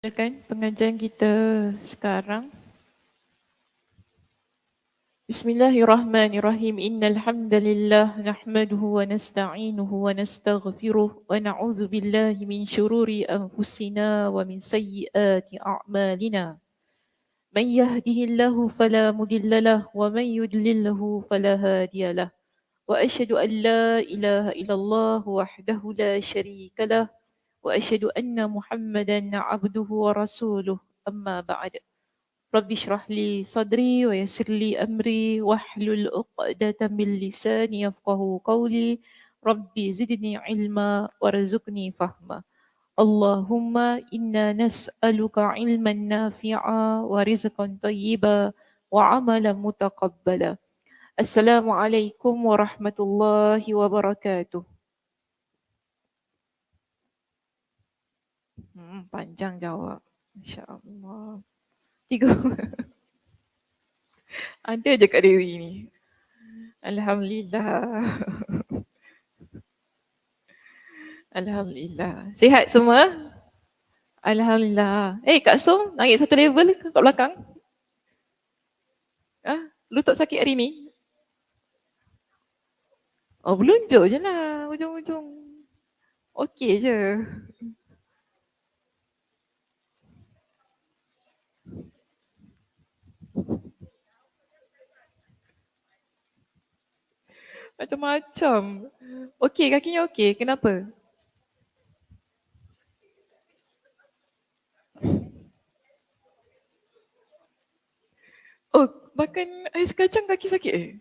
Pengajian kita sekarang. Bismillahirrahmanirrahim. Innal hamdalillah nahmaduhu wa nasta'inuhu wa nastaghfiruh wa na'udzu billahi min shururi anfusina wa min sayyiati a'malina. Man yahdihillahu fala mudilla lahu wa man yudlilhu fala hadiya lahu. Wa asyhadu an la ilaha illallah wahdahu la syarika lahu wa asyhadu anna Muhammadan 'abduhu wa rasuluh. Amma ba'd. رب اشرح لي صدري ويسر لي أمري واحلل عقدة من لساني يفقهوا قولي ربي زدني علما وارزقني فهما اللهم إنا نسألك علما نافعا ورزقا طيبا وعملا متقبلا. السلام عليكم ورحمة الله وبركاته. Panjang jawab. InsyaAllah. 3. Ada je Kak Dewi ni. Alhamdulillah. Alhamdulillah. Sihat semua? Alhamdulillah. Kak Som, naik satu level kat belakang. Lutut sakit hari ni? Oh, belunjuk je lah ujung-ujung. Okey je. Macam-macam. Okey, kakinya okey. Kenapa? Oh, makan ais kacang kaki sakit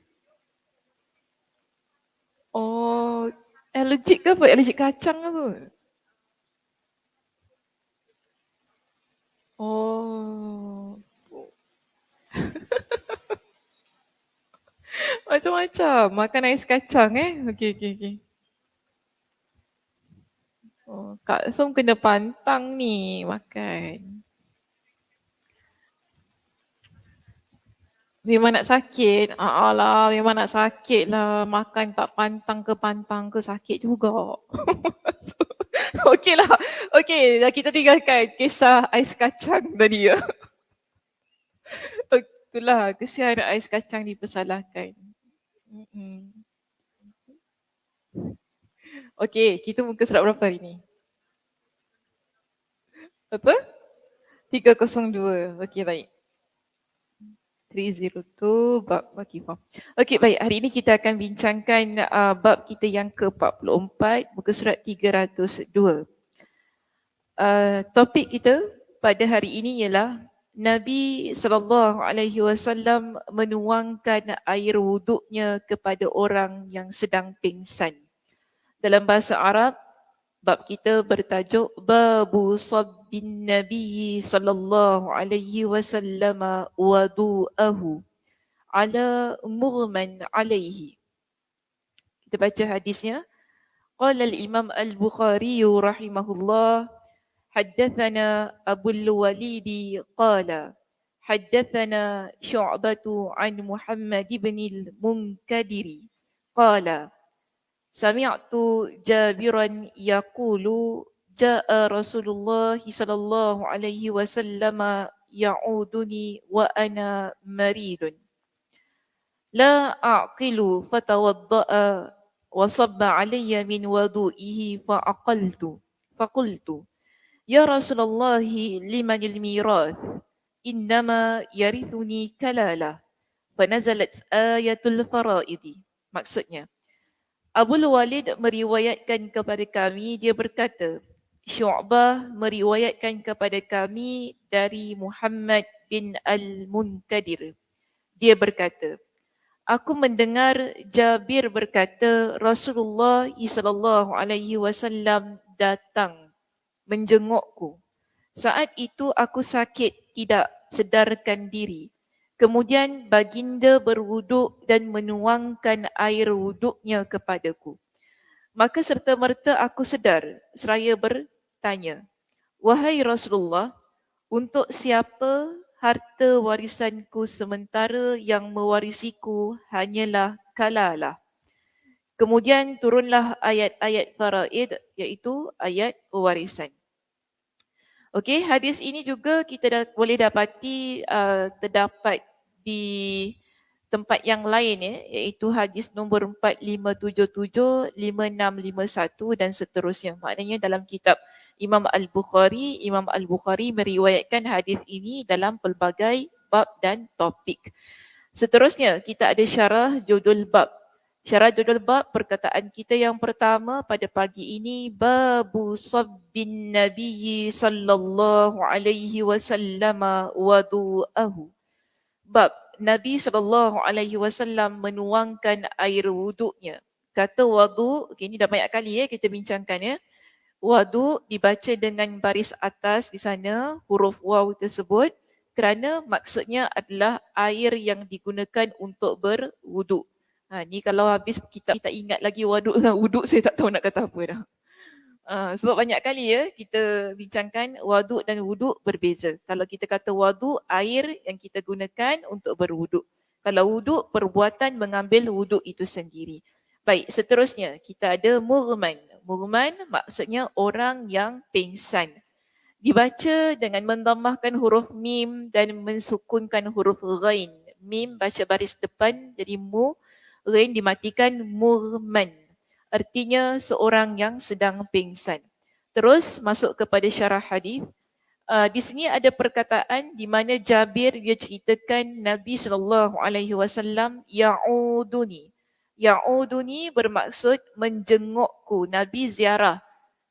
Oh, allergic ke apa? Allergic kacang ke apa? Oh. Macam-macam. Makan ais kacang Okey. Oh, Kak Som kena pantang ni makan. Memang nak sakit. Lah, memang nak sakit lah. Makan tak pantang ke sakit juga. Okey lah. Okey, kita tinggalkan kisah ais kacang tadi ya. Itulah, kesian ais kacang dipersalahkan. Okey, kita muka surat berapa hari ni? Apa? 302. Okey, baik. 302 bab Wakifah. Okey, baik. Hari ini kita akan bincangkan bab kita yang ke-44, muka surat 302. Topik kita pada hari ini ialah Nabi SAW menuangkan air wuduknya kepada orang yang sedang pingsan. Dalam bahasa Arab, bab kita bertajuk Babu Sabbin Nabi SAW wadu'ahu ala mughman alaihi. Kita baca hadisnya. Qala al-Imam al-Bukhari rahimahullah, haddathana Abul Walidi qala haddathana Syu'batu an Muhammad ibn al-Munkadiri qala sami'tu Jabiran yaqulu ja'a Rasulullah sallallahu alaihi wasallam ya'uduni wa ana maridun la a'qilu fatawadda'a wa sabba alayya min wudu'ihi faqultu ya Rasulullah limanil mirath innama yarithuni kalala fanazalat ayatul faraidi. Maksudnya, Abul Walid meriwayatkan kepada kami, dia berkata, Syu'bah meriwayatkan kepada kami dari Muhammad bin Al-Munkadir. Dia berkata, aku mendengar Jabir berkata Rasulullah SAW datang menjengukku. Saat itu aku sakit, tidak sedarkan diri. Kemudian baginda berwuduk dan menuangkan air wuduknya kepadaku. Maka serta-merta aku sedar seraya bertanya, wahai Rasulullah, untuk siapa harta warisanku sementara yang mewarisiku hanyalah kalalah. Kemudian turunlah ayat-ayat faraid, iaitu ayat warisan. Okey, hadis ini juga kita boleh dapati terdapat di tempat yang lain ya, iaitu hadis nombor 4577, 5651 dan seterusnya. Maknanya dalam kitab Imam Al-Bukhari meriwayatkan hadis ini dalam pelbagai bab dan topik. Seterusnya kita ada syarah judul bab. Syarah judul bab perkataan kita yang pertama pada pagi ini, babu sabbin nabiyyi sallallahu alaihi wasallam wadu'ahu. Bab Nabi SAW menuangkan air wuduknya. Kata wadu, okay, ini dah banyak kali kita bincangkan ya. Wadu dibaca dengan baris atas di sana, huruf waw tersebut, kerana maksudnya adalah air yang digunakan untuk berwuduk. Ni kalau habis kita ingat lagi wadu dengan wuduk, saya tak tahu nak kata apa dah. Sebab banyak kali kita bincangkan waduk dan wuduk berbeza. Kalau kita kata waduk, air yang kita gunakan untuk berwuduk. Kalau wuduk, perbuatan mengambil wuduk itu sendiri. Baik, seterusnya kita ada mughman. Mughman maksudnya orang yang pingsan. Dibaca dengan mendammahkan huruf mim dan mensukunkan huruf ghain. Mim baca baris depan jadi mu, ghain dimatikan mughman. Artinya seorang yang sedang pingsan. Terus masuk kepada syarah hadis. Di sini ada perkataan di mana Jabir dia ceritakan Nabi SAW ya'uduni. Ya'uduni bermaksud menjengukku. Nabi ziarah.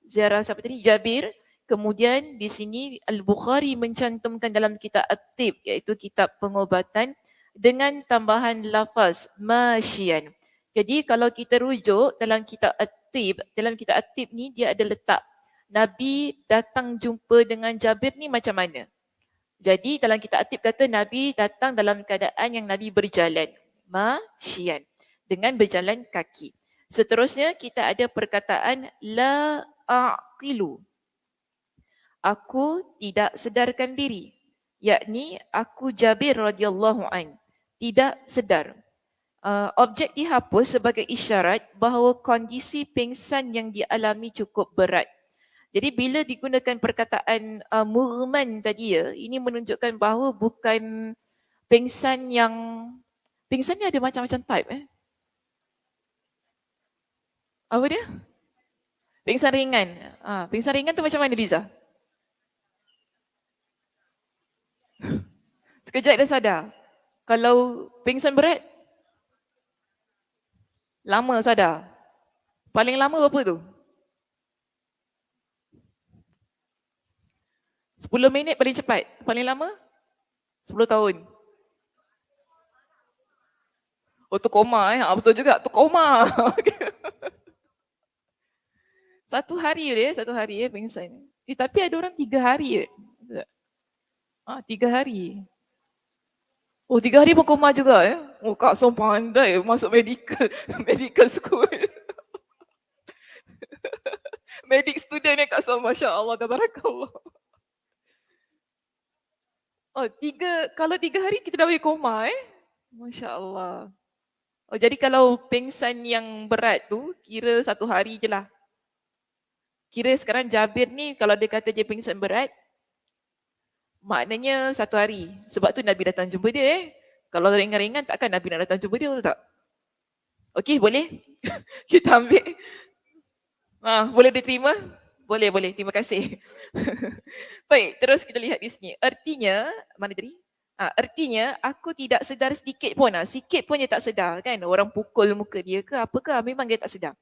Ziarah siapa tadi? Jabir. Kemudian di sini Al-Bukhari mencantumkan dalam kitab At-Tib, iaitu kitab pengobatan, dengan tambahan lafaz masyian. Jadi kalau kita rujuk dalam kitab At-Tib ni dia ada letak Nabi datang jumpa dengan Jabir ni macam mana. Jadi dalam kitab At-Tib kata Nabi datang dalam keadaan yang Nabi berjalan, masyian, dengan berjalan kaki. Seterusnya kita ada perkataan la aqilu. Aku tidak sedarkan diri. Yakni aku Jabir radhiyallahu an, tidak sedar. Objek dihapus sebagai isyarat bahawa kondisi pingsan yang dialami cukup berat. Jadi bila digunakan perkataan mughman tadi ini menunjukkan bahawa bukan pingsan yang, pingsan ni ada macam-macam type Apa dia? Pingsan ringan. Pingsan ringan tu macam mana Liza? Sekejap dah sadar. Kalau pingsan berat? Lama sadar. Paling lama berapa tu? 10 minit paling cepat. Paling lama? 10 tahun. Oh tu koma betul juga. Tu koma. 1 hari je 1 hari pingsan. Tapi ada orang 3 hari 3 hari. Oh 3 hari pun koma juga Oh Kak Som pandai masuk medical medical school. Medic student Kak Som, Masya Allah, tabarakallah. Oh 3, kalau 3 hari kita dah boleh koma Masya Allah. Oh jadi kalau pingsan yang berat tu kira 1 hari je lah. Kira sekarang Jabir ni kalau dia kata dia pingsan berat, maknanya 1 hari. Sebab tu Nabi datang jumpa dia Kalau ringan-ringan takkan Nabi nak datang jumpa dia, betul tak? Okey, boleh? Kita ambil. Boleh diterima? Boleh. Terima kasih. Baik, terus kita lihat di sini. Artinya, mana tadi? Artinya, aku tidak sedar sedikit pun. Sikit pun dia tak sedar kan? Orang pukul muka dia ke apakah, memang dia tak sedar.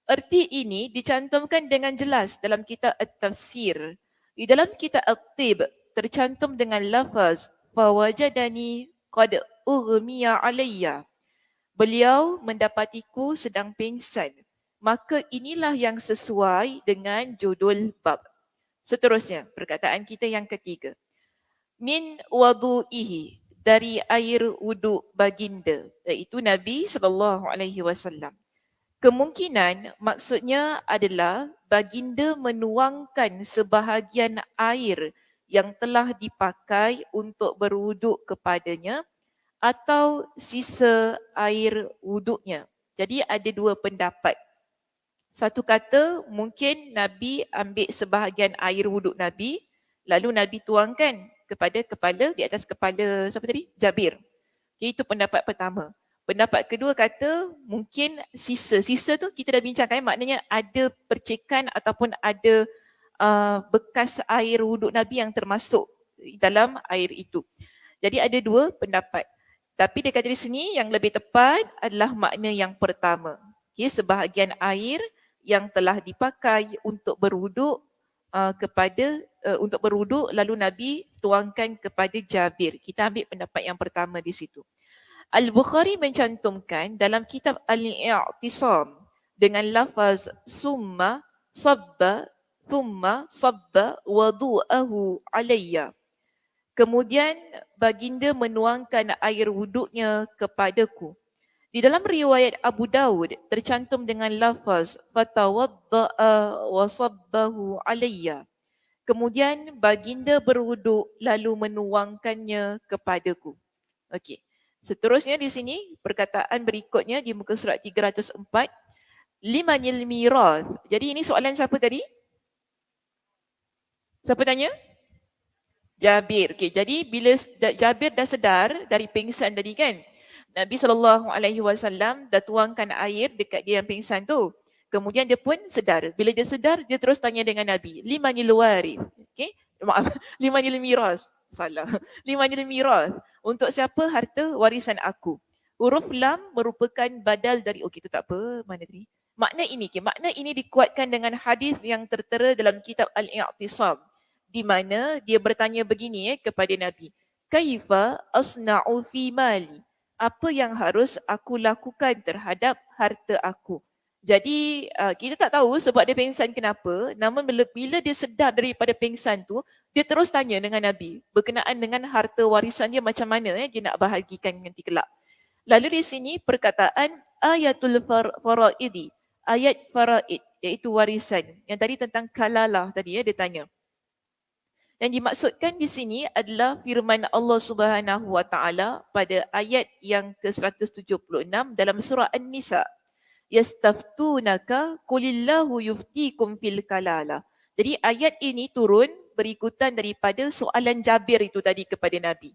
Erti ini dicantumkan dengan jelas dalam kitab At-Tafsir. Di dalam kitab At-Tib tercantum dengan lafaz fawajadani qad ughmiya alayya. Beliau mendapatiku sedang pingsan. Maka inilah yang sesuai dengan judul bab. Seterusnya, perkataan kita yang ketiga. Min wadu'ihi, dari air wuduk baginda, iaitu Nabi SAW. Kemungkinan maksudnya adalah baginda menuangkan sebahagian air yang telah dipakai untuk berwuduk kepadanya atau sisa air wuduknya. Jadi ada 2 pendapat. Satu kata mungkin Nabi ambil sebahagian air wuduk Nabi lalu Nabi tuangkan kepada kepala, di atas kepala siapa tadi? Jabir. Itu pendapat pertama. Pendapat kedua kata mungkin sisa. Sisa tu kita dah bincangkan, maknanya ada percikan ataupun ada bekas air wuduk Nabi yang termasuk dalam air itu. Jadi ada dua pendapat. Tapi dia kata di sini yang lebih tepat adalah makna yang pertama. Okay, sebahagian air yang telah dipakai untuk berwuduk untuk berwuduk lalu Nabi tuangkan kepada Jabir. Kita ambil pendapat yang pertama di situ. Al-Bukhari mencantumkan dalam kitab Al-I'tisam dengan lafaz summa sabba thumma sabba wudu'ahu alayya. Kemudian baginda menuangkan air wuduknya kepadaku. Di dalam riwayat Abu Dawud tercantum dengan lafaz fatawadda'a wa sabbahu alayya. Kemudian baginda berwuduk lalu menuangkannya kepadaku. Okey. Seterusnya di sini perkataan berikutnya di muka surat 304, limanil mirath. Jadi ini soalan siapa tadi? Siapa tanya? Jabir. Okay, jadi bila Jabir dah sedar dari pingsan tadi kan, Nabi SAW dah tuangkan air dekat dia yang pingsan tu. Kemudian dia pun sedar. Bila dia sedar, dia terus tanya dengan Nabi, limanil warith. Okay? Maaf, limanil miras. Salah. Limanil miras. Untuk siapa harta warisan aku? Huruf lam merupakan badal dari, okey tu tak apa, mana tadi? Makna ini, okay? Makna ini dikuatkan dengan hadis yang tertera dalam kitab Al-I'tisam, di mana dia bertanya begini kepada Nabi, kaifa asna'u fi mali? Apa yang harus aku lakukan terhadap harta aku? Jadi kita tak tahu sebab dia pingsan kenapa, namun bila dia sedar daripada pingsan tu, dia terus tanya dengan Nabi berkenaan dengan harta warisan dia macam mana dia nak bahagikan nanti kelak. Lalu di sini perkataan ayatul faraidi, ayat faraid iaitu warisan. Yang tadi tentang kalalah tadi dia tanya. Yang dimaksudkan di sini adalah firman Allah Subhanahu Wa Taala pada ayat yang ke-176 dalam surah An-Nisa. Yastaftunaka qulillahu yuftikum fil kalala. Jadi ayat ini turun berikutan daripada soalan Jabir itu tadi kepada Nabi.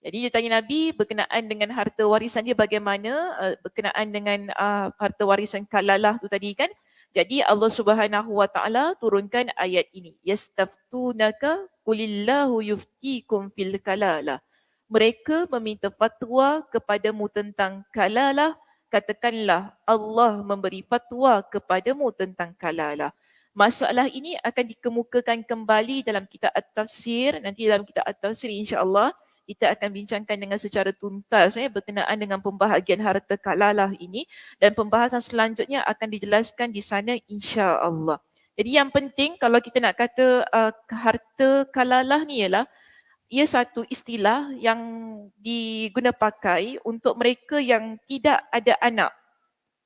Jadi dia tanya Nabi berkenaan dengan harta warisan dia bagaimana, berkenaan dengan harta warisan kalalah tu tadi kan. Jadi Allah Subhanahu Wa Taala turunkan ayat ini. Yastaftunaka qulillahu yuftikum fil kalalah. Mereka meminta fatwa kepadamu tentang kalalah, katakanlah Allah memberi fatwa kepadamu tentang kalalah. Masalah ini akan dikemukakan kembali dalam kitab At-Tafsir. Nanti dalam kitab At-Tafsir insya-Allah kita akan bincangkan dengan secara tuntas berkenaan dengan pembahagian harta kalalah ini, dan pembahasan selanjutnya akan dijelaskan di sana insya-Allah. Jadi yang penting kalau kita nak kata harta kalalah ni ialah ia satu istilah yang diguna pakai untuk mereka yang tidak ada anak.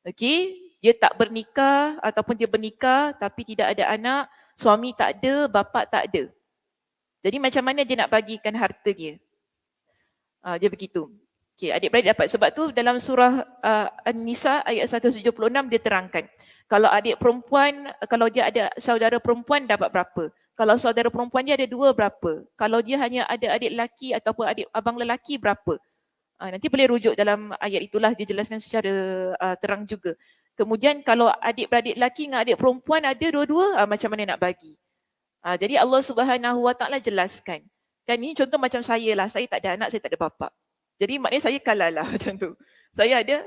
Okey, dia tak bernikah ataupun dia bernikah tapi tidak ada anak, suami tak ada, bapa tak ada. Jadi macam mana dia nak bagikan harta dia? Dia begitu. Okey, adik-beradik dapat. Sebab tu dalam surah An-Nisa ayat 176 dia terangkan. Kalau adik perempuan, kalau dia ada saudara perempuan dapat berapa? Kalau saudara perempuan dia ada 2 berapa? Kalau dia hanya ada adik lelaki ataupun adik abang lelaki berapa? Nanti boleh rujuk dalam ayat itulah dia jelaskan secara terang juga. Kemudian kalau adik-beradik lelaki dengan adik perempuan ada dua-dua, macam mana nak bagi? Jadi Allah Subhanahu Wa Taala jelaskan. Kan ini contoh macam saya lah, saya tak ada anak, saya tak ada bapa. Jadi maknanya saya kalah lah macam tu. Saya ada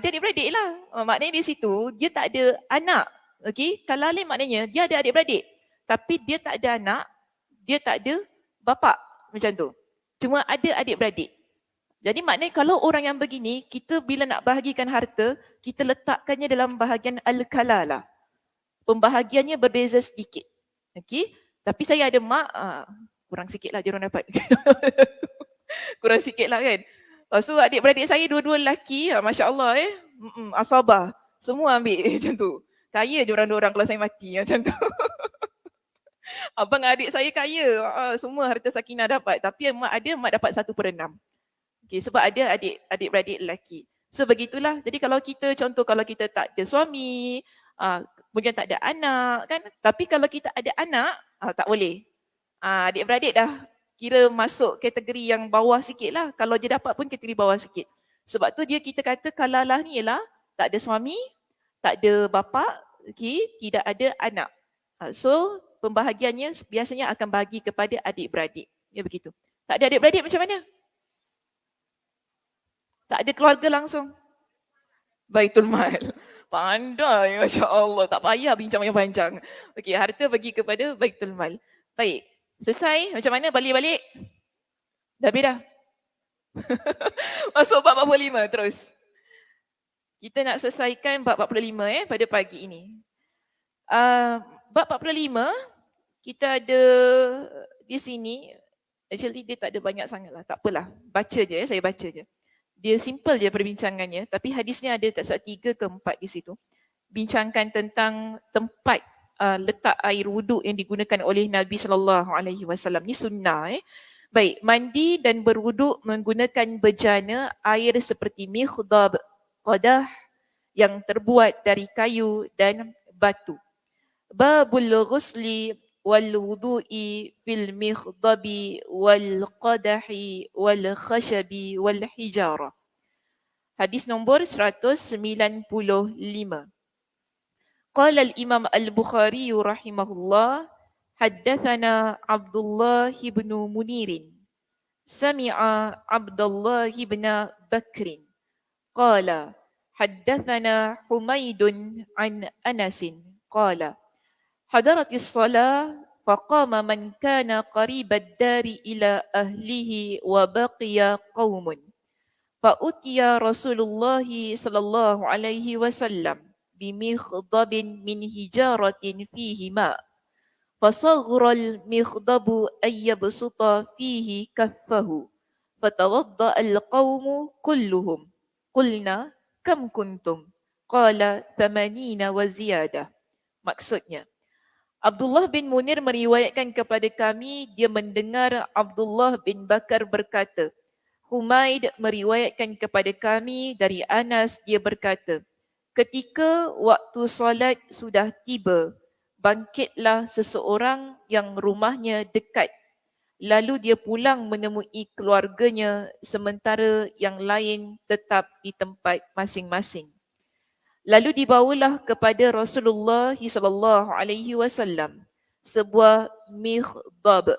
adik-beradik lah. Maknanya di situ dia tak ada anak. Okey, kalalin maknanya dia ada adik-beradik. Tapi dia tak ada anak, dia tak ada bapa macam tu. Cuma ada adik-beradik. Jadi maknanya kalau orang yang begini, kita bila nak bahagikan harta, kita letakkannya dalam bahagian al-kalalah. Pembahagiannya berbeza sedikit. Okey? Tapi saya ada mak, kurang sikit lah dia orang dapat. Kurang sikit lah kan. So adik-beradik saya dua-dua lelaki, Masya Allah asabah. Semua ambil macam tu. Kaya je orang-orang kalau saya mati macam tu. Abang adik saya kaya, semua harta sakinah dapat. Tapi mak dapat 1/6. Okay, sebab ada adik-beradik lelaki. So begitulah. Jadi kalau kita contoh kalau kita tak ada suami, Kemudian tak ada anak kan. Tapi kalau kita ada anak, tak boleh. Adik-beradik dah kira masuk kategori yang bawah sikit lah. Kalau dia dapat pun kategori bawah sikit. Sebab tu kita kata kalalah ni ialah tak ada suami, tak ada bapa, tidak ada anak. So pembahagiannya biasanya akan bagi kepada adik-beradik. Ya begitu. Tak ada adik-beradik macam mana? Tak ada keluarga langsung. Baitul Mal. Pandai, Masya Allah. Tak payah bincang yang panjang. Okey, harta bagi kepada Baitul Mal. Baik, selesai. Macam mana balik-balik? Dah habis dah? Masuk bab 45 terus. Kita nak selesaikan bab 45 pada pagi ini. Bab 45, kita ada di sini. Actually dia tak ada banyak sangat lah. Tak apalah. Baca je, saya baca je. Dia simple je perbincangannya, tapi hadisnya ada tak salah 3 ke 4 di situ. Bincangkan tentang tempat letak air wuduk yang digunakan oleh Nabi SAW. Ni sunnah. Baik, mandi dan berwuduk menggunakan bejana air seperti mikhdab, qadah yang terbuat dari kayu dan batu. Babul ghusli wal wudu'i fil mikhdabi wal qadahi wal khashabi wal hijara. Hadis nombor 195. Qala al-Imam al-Bukhari rahimahullah, haddathana Abdullah ibn Munir, sami'a Abdullah ibn Bakr, qala haddathana Humaydun an Anas, qala حضرت الصلاة فقام من كان قريب الدار إلى أهله وبقي قوم فأتي رسول الله صلى الله عليه وسلم بمخضب من حجارة فيه ماء فصغر المخضب أن يبسط فيه كفه فتوضأ القوم كلهم قلنا كم كنتم قال 80 وزيادة. Maksudnya, Abdullah bin Munir meriwayatkan kepada kami, dia mendengar Abdullah bin Bakar berkata. Humaid meriwayatkan kepada kami dari Anas, dia berkata, ketika waktu solat sudah tiba, bangkitlah seseorang yang rumahnya dekat. Lalu dia pulang menemui keluarganya sementara yang lain tetap di tempat masing-masing. Lalu dibawalah kepada Rasulullah SAW sebuah mikhdab.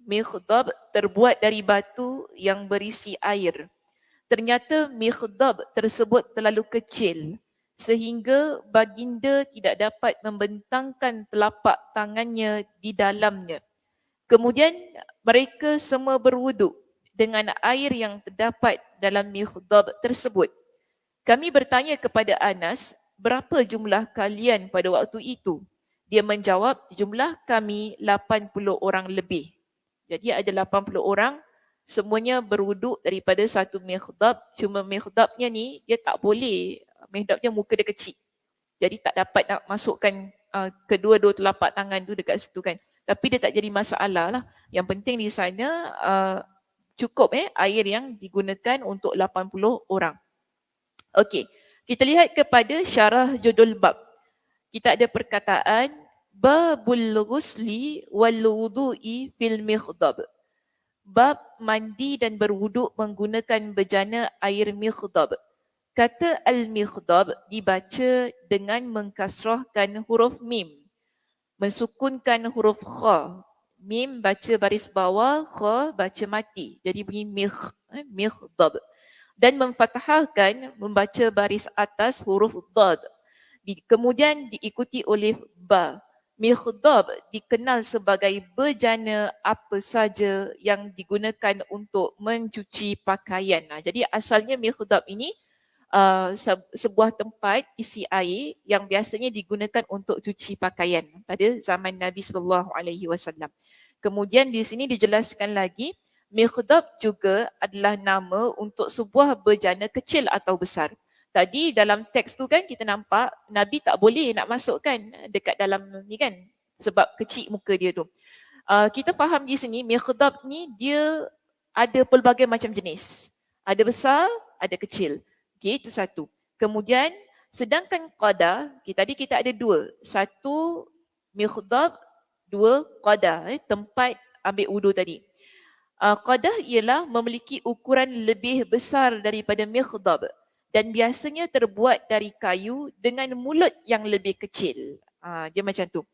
Mikhdab terbuat dari batu yang berisi air. Ternyata mikhdab tersebut terlalu kecil sehingga baginda tidak dapat membentangkan telapak tangannya di dalamnya. Kemudian mereka semua berwuduk dengan air yang terdapat dalam mikhdab tersebut. Kami bertanya kepada Anas, berapa jumlah kalian pada waktu itu? Dia menjawab, jumlah kami 80 orang lebih. Jadi ada 80 orang, semuanya berwuduk daripada satu mikhdab. Cuma mikhdabnya ni, dia tak boleh, mikhdabnya muka dia kecil. Jadi tak dapat nak masukkan kedua-dua telapak tangan tu dekat situ kan. Tapi dia tak jadi masalah lah. Yang penting di sana cukup air yang digunakan untuk 80 orang. Okey, kita lihat kepada syarah judul bab. Kita ada perkataan babul ghusli wal wudu'i fil mikhdab. Bab mandi dan berwuduk menggunakan bejana air mikhdab. Kata al-mikhdab dibaca dengan mengkasrahkan huruf mim, mensukunkan huruf kha. Mim baca baris bawah, kha baca mati. Jadi bunyi mikhdab. Dan memfathahkan membaca baris atas huruf dad. Kemudian diikuti oleh ba. Mikhdab dikenal sebagai bejana apa saja yang digunakan untuk mencuci pakaian. Jadi asalnya mikhdab ini sebuah tempat isi air yang biasanya digunakan untuk cuci pakaian pada zaman Nabi SAW. Kemudian di sini dijelaskan lagi, mikhdab juga adalah nama untuk sebuah bejana kecil atau besar. Tadi dalam teks tu kan kita nampak Nabi tak boleh nak masukkan dekat dalam ni kan sebab kecil muka dia tu. Kita faham di sini mikhdab ni dia ada pelbagai macam jenis. Ada besar, ada kecil. Okey, itu satu. Kemudian Sedangkan qada, tadi kita ada dua. Satu mikhdab, dua qada, tempat ambil wudu tadi. Qadah ialah memiliki ukuran lebih besar daripada mikhdab dan biasanya terbuat dari kayu dengan mulut yang lebih kecil. Dia macam tu.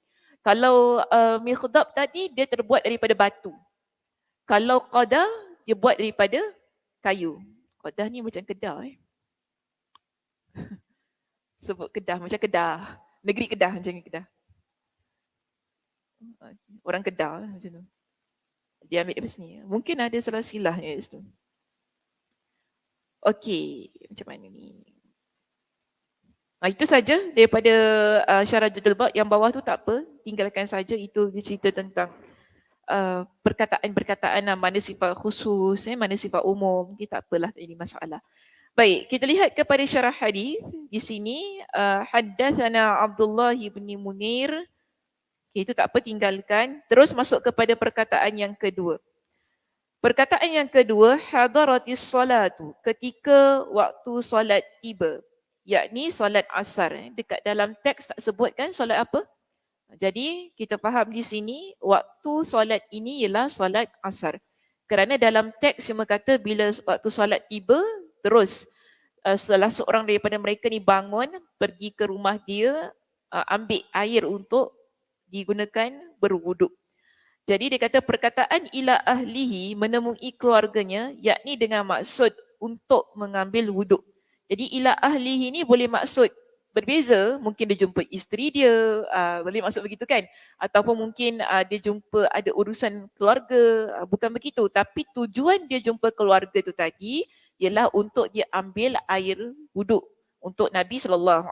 Kalau mikhdab tadi dia terbuat daripada batu. Kalau qadah dia buat daripada kayu. Qadah ni macam Kedah sebut Kedah macam Kedah. Negeri Kedah macam Kedah. Orang Kedah macam tu. Dia ambil dari sini. Mungkin ada salah silahnya di situ. Okey, macam mana ni? Itu saja daripada syarah judul bab. Yang bawah tu tak apa, tinggalkan saja. Itu dia cerita tentang perkataan-perkataan mana sifat khusus, mana sifat umum. Tak apalah, tak jadi masalah. Baik, kita lihat kepada syarah hadis di sini. Haddatsana Abdullah bin Munir. Okay, itu tak apa, tinggalkan. Terus masuk kepada perkataan yang kedua. Perkataan yang kedua, hadaratis salatu, ketika waktu solat tiba. Yakni solat asar. Dekat dalam teks tak sebutkan solat apa. Jadi kita faham di sini waktu solat ini ialah solat asar. Kerana dalam teks cuma kata bila waktu solat tiba, terus setelah seorang daripada mereka ni bangun, pergi ke rumah dia, ambil air untuk digunakan berwuduk. Jadi dia kata perkataan ila ahlihi, menemui keluarganya, yakni dengan maksud untuk mengambil wuduk. Jadi ila ahlihi ni boleh maksud berbeza, mungkin dia jumpa isteri dia, boleh maksud begitu kan? Ataupun mungkin dia jumpa ada urusan keluarga, bukan begitu. Tapi tujuan dia jumpa keluarga tu tadi ialah untuk dia ambil air wuduk untuk Nabi SAW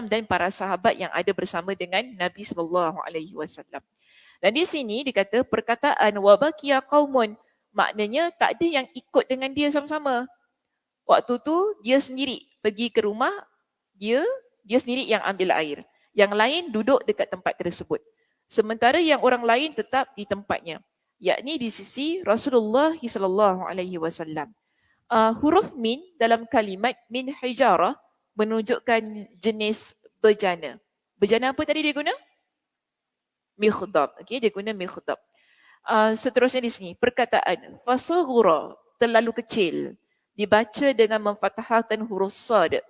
dan para sahabat yang ada bersama dengan Nabi SAW. Dan di sini dikata perkataan wabakia qaumun, maknanya tak ada yang ikut dengan dia sama-sama. Waktu tu dia sendiri pergi ke rumah, dia sendiri yang ambil air. Yang lain duduk dekat tempat tersebut. Sementara yang orang lain tetap di tempatnya, yakni di sisi Rasulullah SAW. Huruf min dalam kalimat min hijarah menunjukkan jenis bejana. Bejana apa tadi dia guna? Mikhdab. Okey, dia guna mikhdab. Seterusnya di sini, perkataan fasaghura, terlalu kecil, dibaca dengan memfathahkan huruf sad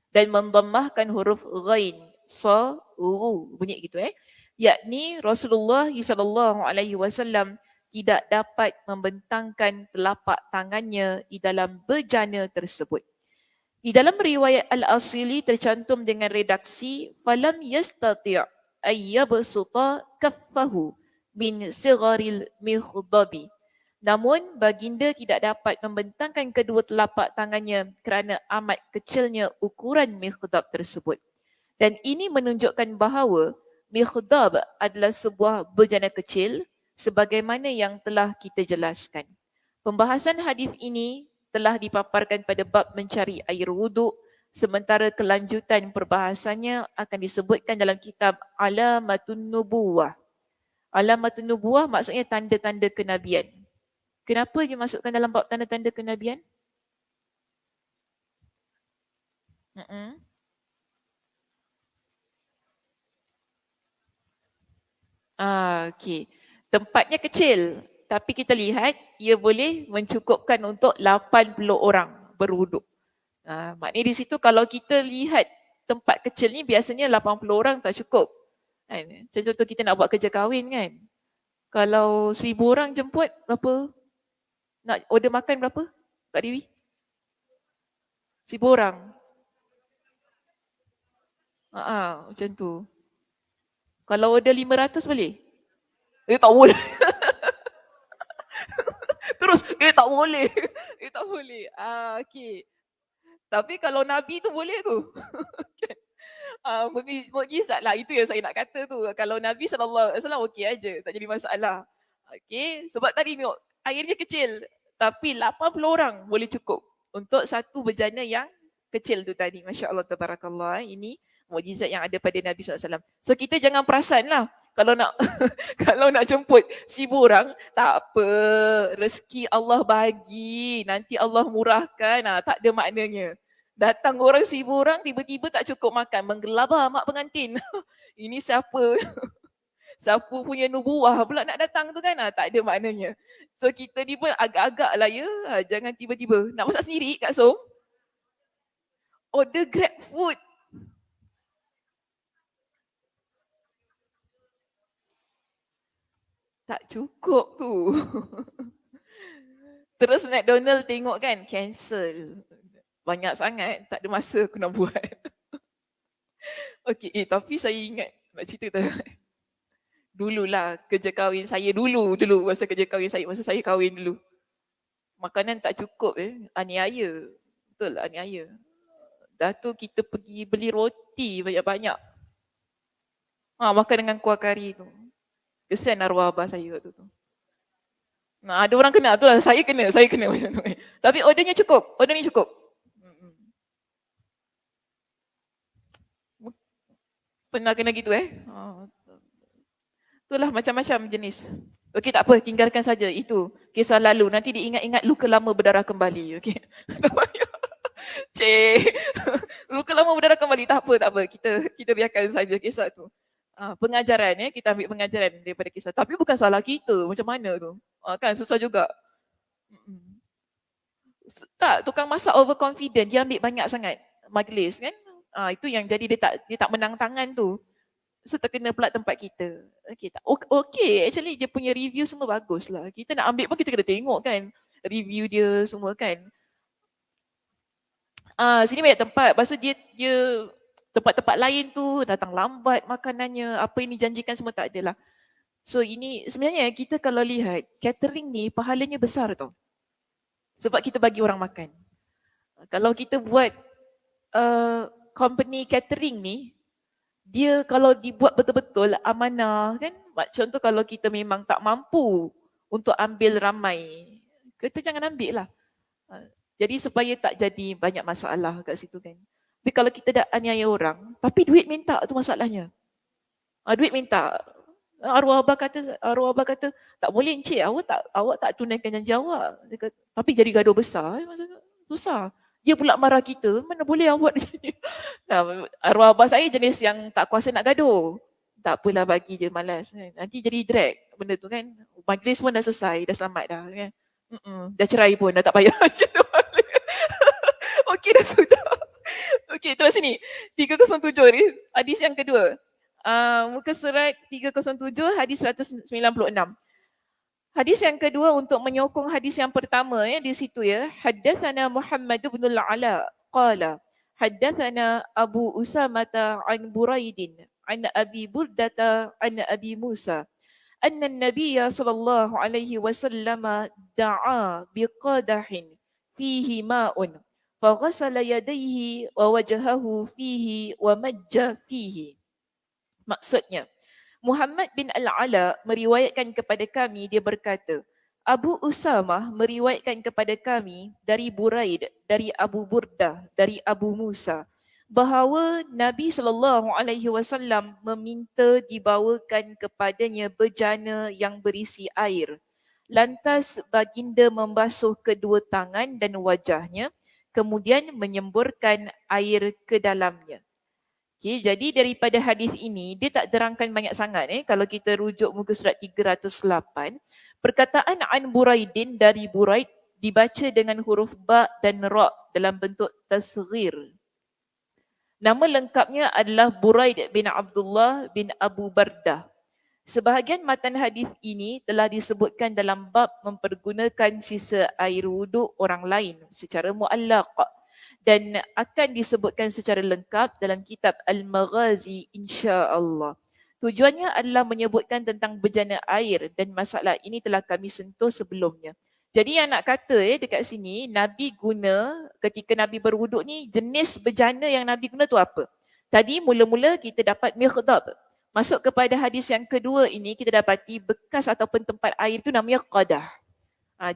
dan mendammahkan huruf ghain, sa, ru, bunyi gitu yakni Rasulullah SAW tidak dapat membentangkan telapak tangannya di dalam bejana tersebut. Di dalam riwayat Al-Asili tercantum dengan redaksi falam yastati' ayyabsuta kaffahu min sigharil mikhdabi. Namun baginda tidak dapat membentangkan kedua telapak tangannya kerana amat kecilnya ukuran mikhdab tersebut. Dan ini menunjukkan bahawa mikhdab adalah sebuah bejana kecil sebagaimana yang telah kita jelaskan. Pembahasan hadis ini telah dipaparkan pada bab mencari air wuduk, sementara kelanjutan perbahasannya akan disebutkan dalam kitab Alamatun Nubuwah. Alamatun Nubuwah maksudnya tanda-tanda kenabian. Kenapa dia masukkan dalam bab tanda-tanda kenabian? Okey. Tempatnya kecil, tapi kita lihat ia boleh mencukupkan untuk 80 orang berwuduk. Maknanya di situ kalau kita lihat tempat kecil ni biasanya 80 orang tak cukup. Kan? Contoh kita nak buat kerja kahwin kan. Kalau 1000 orang jemput berapa? Nak order makan berapa Kak Dewi? 1000 orang. Macam tu. Kalau order 500 boleh? Tak boleh. Terus, tak boleh. Tak boleh. Okey. Tapi kalau Nabi tu boleh tu. Mukjizat lah, itu yang saya nak kata tu. Kalau Nabi SAW okey aja, tak jadi masalah. Okey, sebab tadi tengok airnya kecil, tapi 80 orang boleh cukup untuk satu bejana yang kecil tu tadi. Masya Allah, tabarakallah. Ini mukjizat yang ada pada Nabi SAW. So kita jangan perasan lah kalau nak kalau nak jemput 1000 orang, tak apa, rezeki Allah bagi, nanti Allah murahkan, tak ada maknanya. Datang orang 1,000 orang, tiba-tiba tak cukup makan. Menggelabah mak pengantin. Ini siapa? Siapa punya nubuah pula nak datang tu kan? Tak ada maknanya. So kita ni pun agak-agak lah ya. Jangan tiba-tiba. Nak masak sendiri Kak Som? Order Grab food. Tak cukup tu. Terus McDonald tengok kan, cancel. Banyak sangat, tak ada masa aku nak buat. Okey, tapi saya ingat nak cerita tu. Dululah kerja kahwin saya dulu masa kerja kahwin saya, masa saya kahwin dulu. Makanan tak cukup aniaya. Betul aniaya. Dah tu kita pergi beli roti banyak-banyak. Makan dengan kuah kari tu. Kesian arwah abah saya waktu tu. Ada orang kena tu lah. Saya kena macam tu. Tapi ordernya cukup. Order ni cukup. Pernah kena gitu Itulah macam-macam jenis. Okey, tak apa, tinggalkan saja itu kisah lalu. Nanti diingat-ingat luka lama berdarah kembali. Okey. Cik. Luka lama berdarah kembali. Tak apa. Kita biarkan saja kisah tu. Pengajaran kita ambil pengajaran daripada kisah. Tapi bukan salah kita. Macam mana tu? Kan susah juga. Tak, tukang masak overconfident. Dia ambil banyak sangat majlis kan. Itu yang jadi dia tak menang tangan tu. So terkena pula tempat kita. Okay, tak? Okay, actually dia punya review semua bagus lah. Kita nak ambil pun kita kena tengok kan. Review dia semua kan. Sini banyak tempat. Lepas tu dia tempat-tempat lain tu datang lambat makanannya. Apa yang dijanjikan semua tak ada lah. So ini sebenarnya kita kalau lihat catering ni pahalanya besar tau. Sebab kita bagi orang makan. Kalau kita buat company catering ni, dia kalau dibuat betul-betul amanah kan, contoh kalau kita memang tak mampu untuk ambil ramai, kita jangan ambil lah. Jadi supaya tak jadi banyak masalah kat situ kan. Tapi kalau kita dah aniaya orang, tapi duit minta tu masalahnya. Duit minta. Arwah abah kata tak boleh encik, awak tak tunaikan janji awak. Tapi jadi gaduh besar, susah. Dia pula marah kita, mana boleh awak jadi. Arwah abah saya jenis yang tak kuasa nak gaduh. Tak apalah, bagi je, malas. Nanti jadi drag benda tu kan. Majlis pun dah selesai, dah selamat dah kan. Dah cerai pun, dah tak payah. Okey, dah sudah. Okey, terus sini. 307 ni, hadis yang kedua. Muka surat 307, hadis 196. Hadis yang kedua untuk menyokong hadis yang pertama di situ Haddatsana Muhammad bin al-Ala qala haddatsana Abu Usamah an Buraidin an Abi Burdata an Abi Musa anna an-nabiy sallallahu alaihi wasallam da'a biqadahin fihi ma'un faghasala yadayhi wa wajhahu fihi wa majja fihi. Maksudnya Muhammad bin Al-Ala meriwayatkan kepada kami, dia berkata, Abu Usamah meriwayatkan kepada kami dari Buraid, dari Abu Burdah, dari Abu Musa, bahawa Nabi SAW meminta dibawakan kepadanya bejana yang berisi air. Lantas baginda membasuh kedua tangan dan wajahnya, kemudian menyemburkan air ke dalamnya. Okay, jadi daripada hadis ini, dia tak terangkan banyak sangat. Kalau kita rujuk muka surat 308, perkataan an Buraidin dari Buraid dibaca dengan huruf ba dan ra dalam bentuk tasghir. Nama lengkapnya adalah Buraid bin Abdullah bin Abu Bardah. Sebahagian matan hadis ini telah disebutkan dalam bab mempergunakan sisa air wuduk orang lain secara muallaq dan akan disebutkan secara lengkap dalam kitab Al-Maghazi insya-Allah. Tujuannya adalah menyebutkan tentang bejana air dan masalah ini telah kami sentuh sebelumnya. Jadi yang nak kata dekat sini, Nabi guna ketika Nabi berwuduk ni, jenis bejana yang Nabi guna tu apa? Tadi mula-mula kita dapat mikhdab. Masuk kepada hadis yang kedua ini, kita dapati bekas ataupun tempat air tu namanya qadah.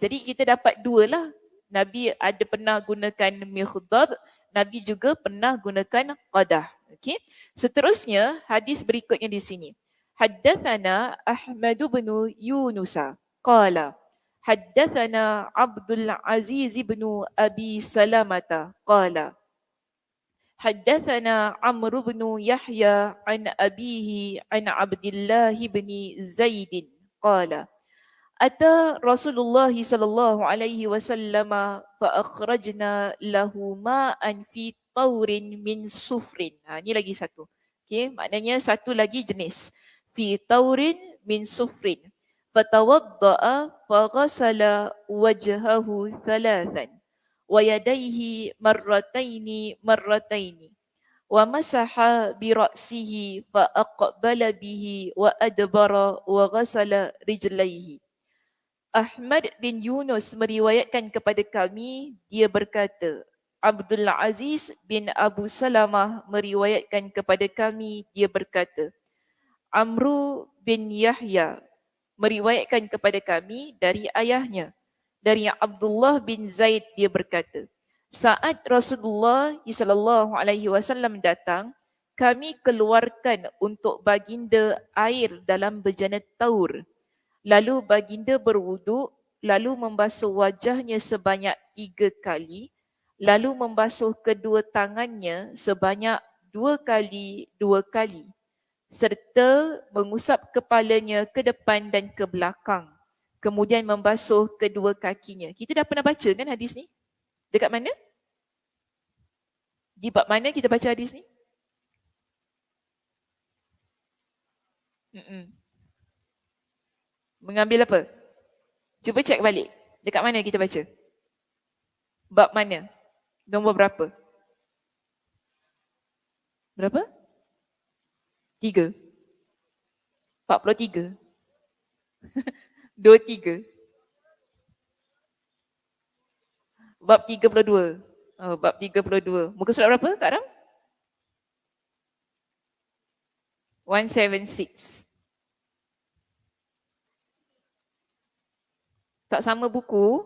Jadi kita dapat dua lah. Nabi ada pernah gunakan mikhdab, Nabi juga pernah gunakan qadah. Okey. Seterusnya hadis berikutnya di sini. Haddatsana Ahmad bin Yunus qala haddatsana Abdul Aziz bin Abi Salamah qala حدثنا عمرو بن يحيى عن أبيه عن عبد الله بن زيد قال أتى رسول الله صلى الله عليه وسلم فأخرجنا له ماء في طور من صفر. Ini lagi satu. Okay, maknanya satu lagi jenis. في طور من صفر فتوضأ فغسل وجهه ثلاثا ويديه مرتين مرتين ومسح برأسه فأقبل به وأدبر وغسل رجليه. Ahmad bin Yunus meriwayatkan kepada kami, dia berkata, Abdul Aziz bin Abu Salamah meriwayatkan kepada kami, dia berkata, Amru bin Yahya meriwayatkan kepada kami dari ayahnya, dari Abdullah bin Zaid, dia berkata, saat Rasulullah SAW datang, kami keluarkan untuk baginda air dalam bejana taur. Lalu baginda berwuduk, lalu membasuh wajahnya sebanyak 3 kali, lalu membasuh kedua tangannya sebanyak 2 kali 2 kali, serta mengusap kepalanya ke depan dan ke belakang. Kemudian membasuh kedua kakinya. Kita dah pernah baca kan hadis ni? Dekat mana? Di bab mana kita baca hadis ni? Mengambil apa? Cuba cek balik. Dekat mana kita baca? Bab mana? Nombor berapa? Berapa? 3. 43. 23. Bab 32. Oh, bab 32. Muka surat berapa, Kak Ram? 176. Tak sama buku.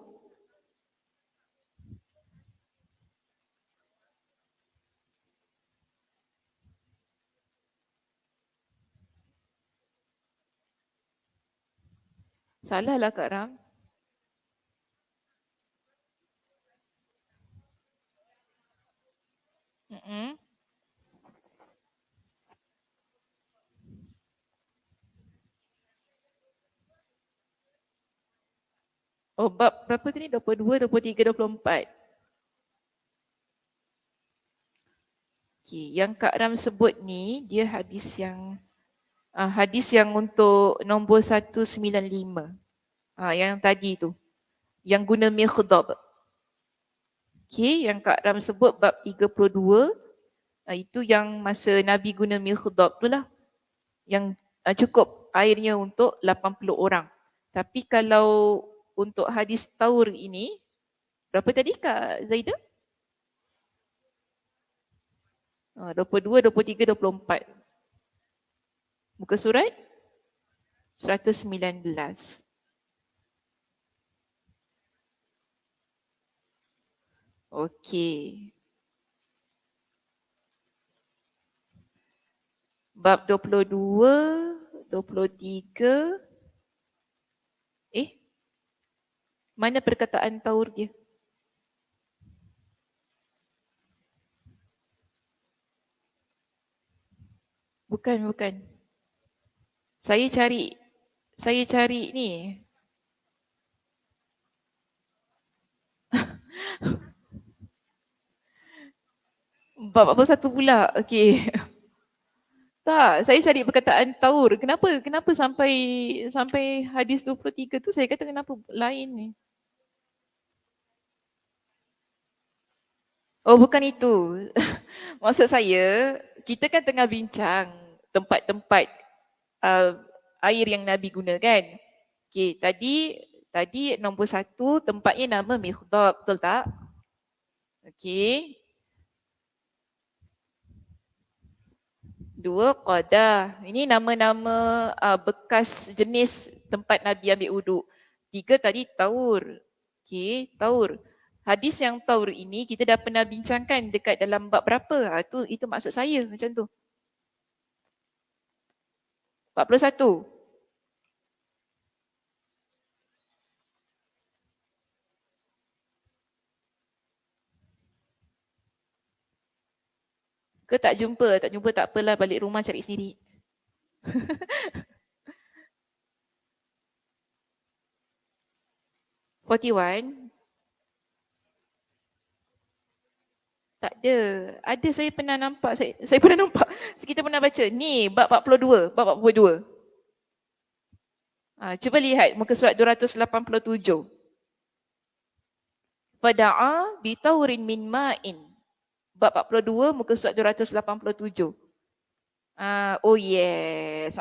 Salah lah Kak Ram. Oh, bab berapa tadi? 22, 23, 24. Okay, yang Kak Ram sebut ni, dia hadis yang untuk nombor 195. Yang tadi tu. Yang guna mikhdab. Okay, yang Kak Ram sebut bab 32, itu yang masa Nabi guna mikhdab tu lah. Yang cukup airnya untuk 80 orang. Tapi kalau untuk hadis taur ini, berapa tadi Kak Zaidah? 22, 23, 24. Muka surat 119. Okey. Bab 22, 23. Mana perkataan taur dia? Bukan. Saya cari ni. Bab apa satu pula? Okey. Tak, saya cari perkataan taur. Kenapa sampai hadis 23 tu saya kata kenapa lain ni? Oh, bukan itu. Maksud saya, kita kan tengah bincang tempat-tempat air yang Nabi guna kan. Okey, tadi nombor 1 tempatnya nama mikhdab, betul tak? Okey. 2 qadah. Ini nama-nama bekas jenis tempat Nabi ambil wuduk. 3 tadi taur. Okey, taur. Hadis yang taur ini kita dah pernah bincangkan dekat dalam bab berapa? Itu maksud saya macam tu. 41. Ke tak jumpa? Tak jumpa tak apalah, balik rumah cari sendiri. Forty-one? Tak ada. Ada, saya pernah nampak. Saya pernah nampak. Kita pernah baca. Ni, bab 42. Bab 42. Cuba lihat muka surat 287. Fada'a bitaurin min ma'in. Bab 42, muka surat 287. Oh yes.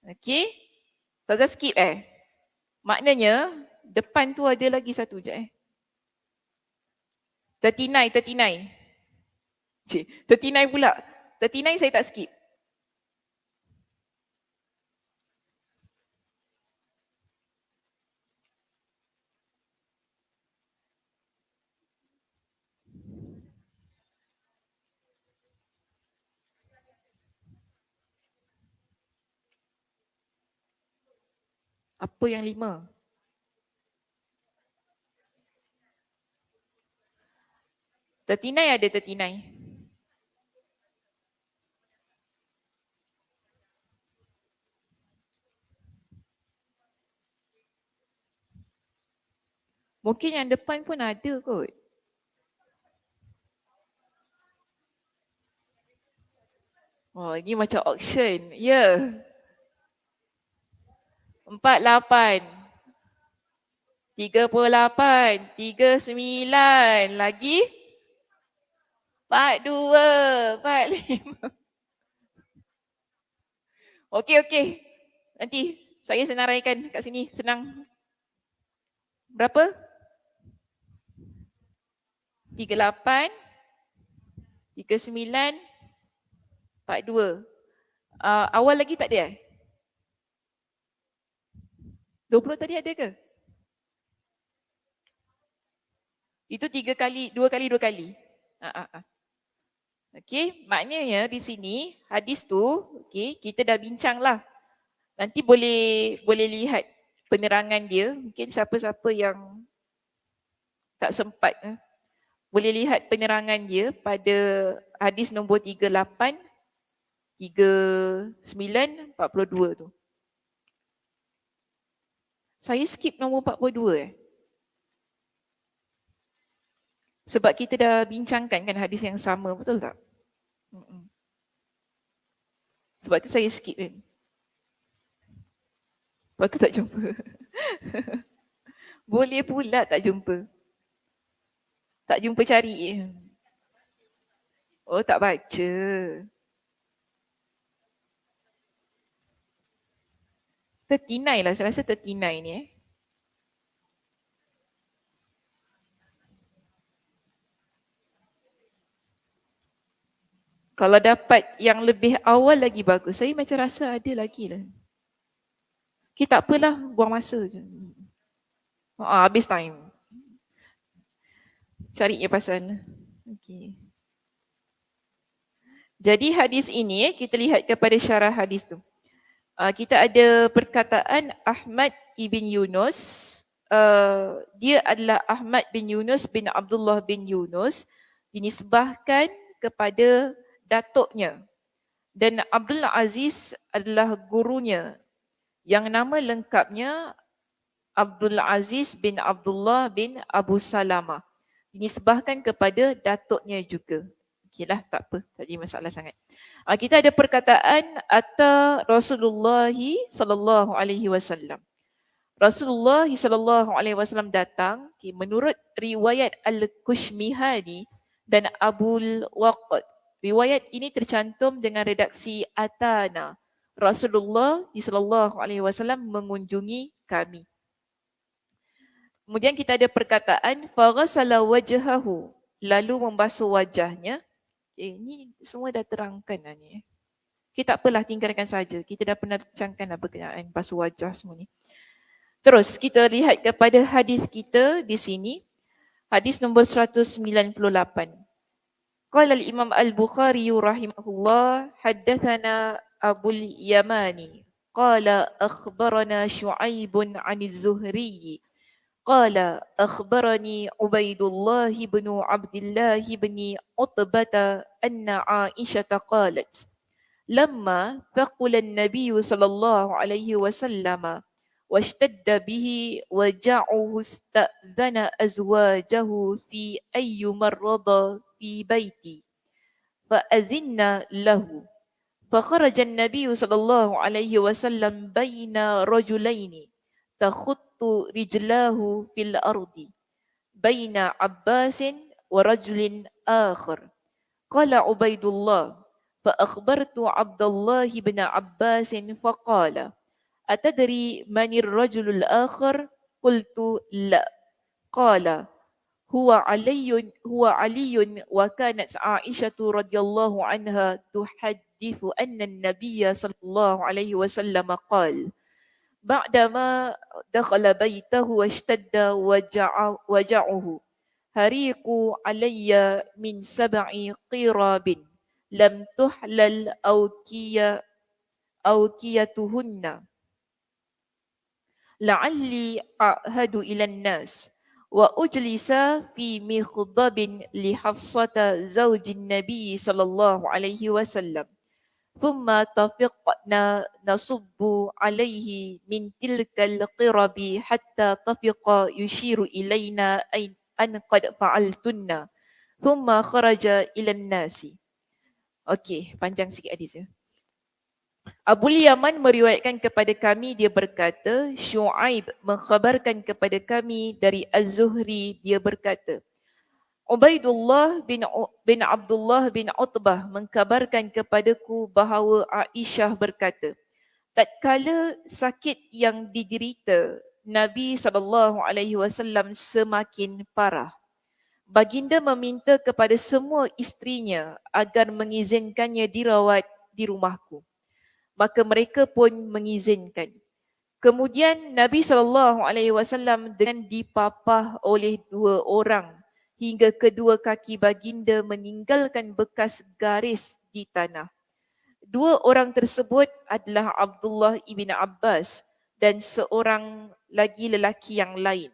Okay. Ustazah skip Maknanya, depan tu ada lagi satu je 39. Cik, 39 pula. 39 saya tak skip. Apa yang 5? Tertinai ada tertinai. Mungkin yang depan pun ada kot. Oh, ini macam auction. Ya. 48. 38. 39. Lagi? 42. 45. Okey. Nanti saya senaraikan kat sini. Senang. Berapa? 38. 39. 42. Awal lagi tak ada 20 tadi ada ke? Itu 3 kali, 2 kali 2 kali. Okey, maknanya di sini hadis tu, okey, kita dah bincang lah. Nanti boleh lihat penerangan dia. Mungkin siapa-siapa yang tak sempat boleh lihat penerangan dia pada hadis nombor 38, 39, 42 tu. Saya skip nombor 42 Sebab kita dah bincangkan kan hadis yang sama, betul tak? Sebab tu saya skip kan. Sebab tu tak jumpa. Boleh pula tak jumpa. Tak jumpa cari. Oh, tak baca. Tertinai lah, saya rasa tertinai ni Kalau dapat yang lebih awal lagi bagus. Saya macam rasa ada lagi lah. Okay, tak apalah, buang masa je. Habis time. Cari je pasal. Okay. Jadi hadis ini, kita lihat kepada syarah hadis tu. Kita ada perkataan Ahmad ibn Yunus. Dia adalah Ahmad bin Yunus bin Abdullah bin Yunus. Dinisbahkan kepada datuknya. Dan Abdul Aziz adalah gurunya. Yang nama lengkapnya Abdul Aziz bin Abdullah bin Abu Salamah. Dinisbahkan kepada datuknya juga. Okeylah, tak apa. Tak ada masalah sangat. Kita ada perkataan Ata Rasulullah sallallahu alaihi wasallam. Rasulullah sallallahu alaihi wasallam datang, menurut riwayat Al-Kushmihani dan Abul Waqt. Riwayat ini tercantum dengan redaksi Atana. Rasulullah sallallahu alaihi wasallam mengunjungi kami. Kemudian kita ada perkataan faghasala wajhahu, lalu membasuh wajahnya. Ini semua dah terangkan dah ni. Kita tak apalah, tinggalkan saja. Kita dah pernah bincangkan dah berkenaan basuh wajah semua ni. Terus kita lihat kepada hadis kita di sini. Hadis nombor 198. Qala al-Imam Al-Bukhari rahimahullah haddatsana Abul Yamani qala akhbarana Syu'aibun 'ani Az-Zuhri قال أخبرني عبيد الله بن عبد الله بن عتبة أن عائشة قالت لما ثقل النبي صلى الله عليه وسلم واشتد به وجعه استأذن أزواجه في أي مرض في بيتي فأذن له فخرج النبي صلى الله عليه وسلم بين رجلين تخط رجلاه في الأرض بين عباس ورجل آخر قال عبيد الله فأخبرت عبد الله بن عباس فقال أتدري من الرجل الآخر؟ قلت لا قال هو علي وكانت عائشة رضي الله عنها تحدث أن النبي صلى الله عليه وسلم قال بعدما دخل بيته واشتد وجعه هريق علي من 7 قراب لم تحلل أوكيتهن لعلي أعهد إلى الناس وأجلس في مخضب لحفصة زوج النبي صلى الله عليه وسلم ثم طفقنا نصب عليه من تلك القرب حتى طفق يشير إلينا أن قد فعلتن ثم خرج إلى الناس. Okey, panjang sikit hadis ya. Abu Yaman meriwayatkan kepada kami, dia berkata, Syuaib mengkhabarkan kepada kami dari Az-Zuhri, dia berkata, Ubaidullah bin Abdullah bin Utbah mengkabarkan kepadaku bahawa Aisyah berkata, tatkala sakit yang diderita Nabi SAW semakin parah, baginda meminta kepada semua isterinya agar mengizinkannya dirawat di rumahku. Maka mereka pun mengizinkan. Kemudian Nabi SAW dengan dipapah oleh 2 orang hingga kedua kaki baginda meninggalkan bekas garis di tanah. 2 orang tersebut adalah Abdullah ibn Abbas dan seorang lagi lelaki yang lain.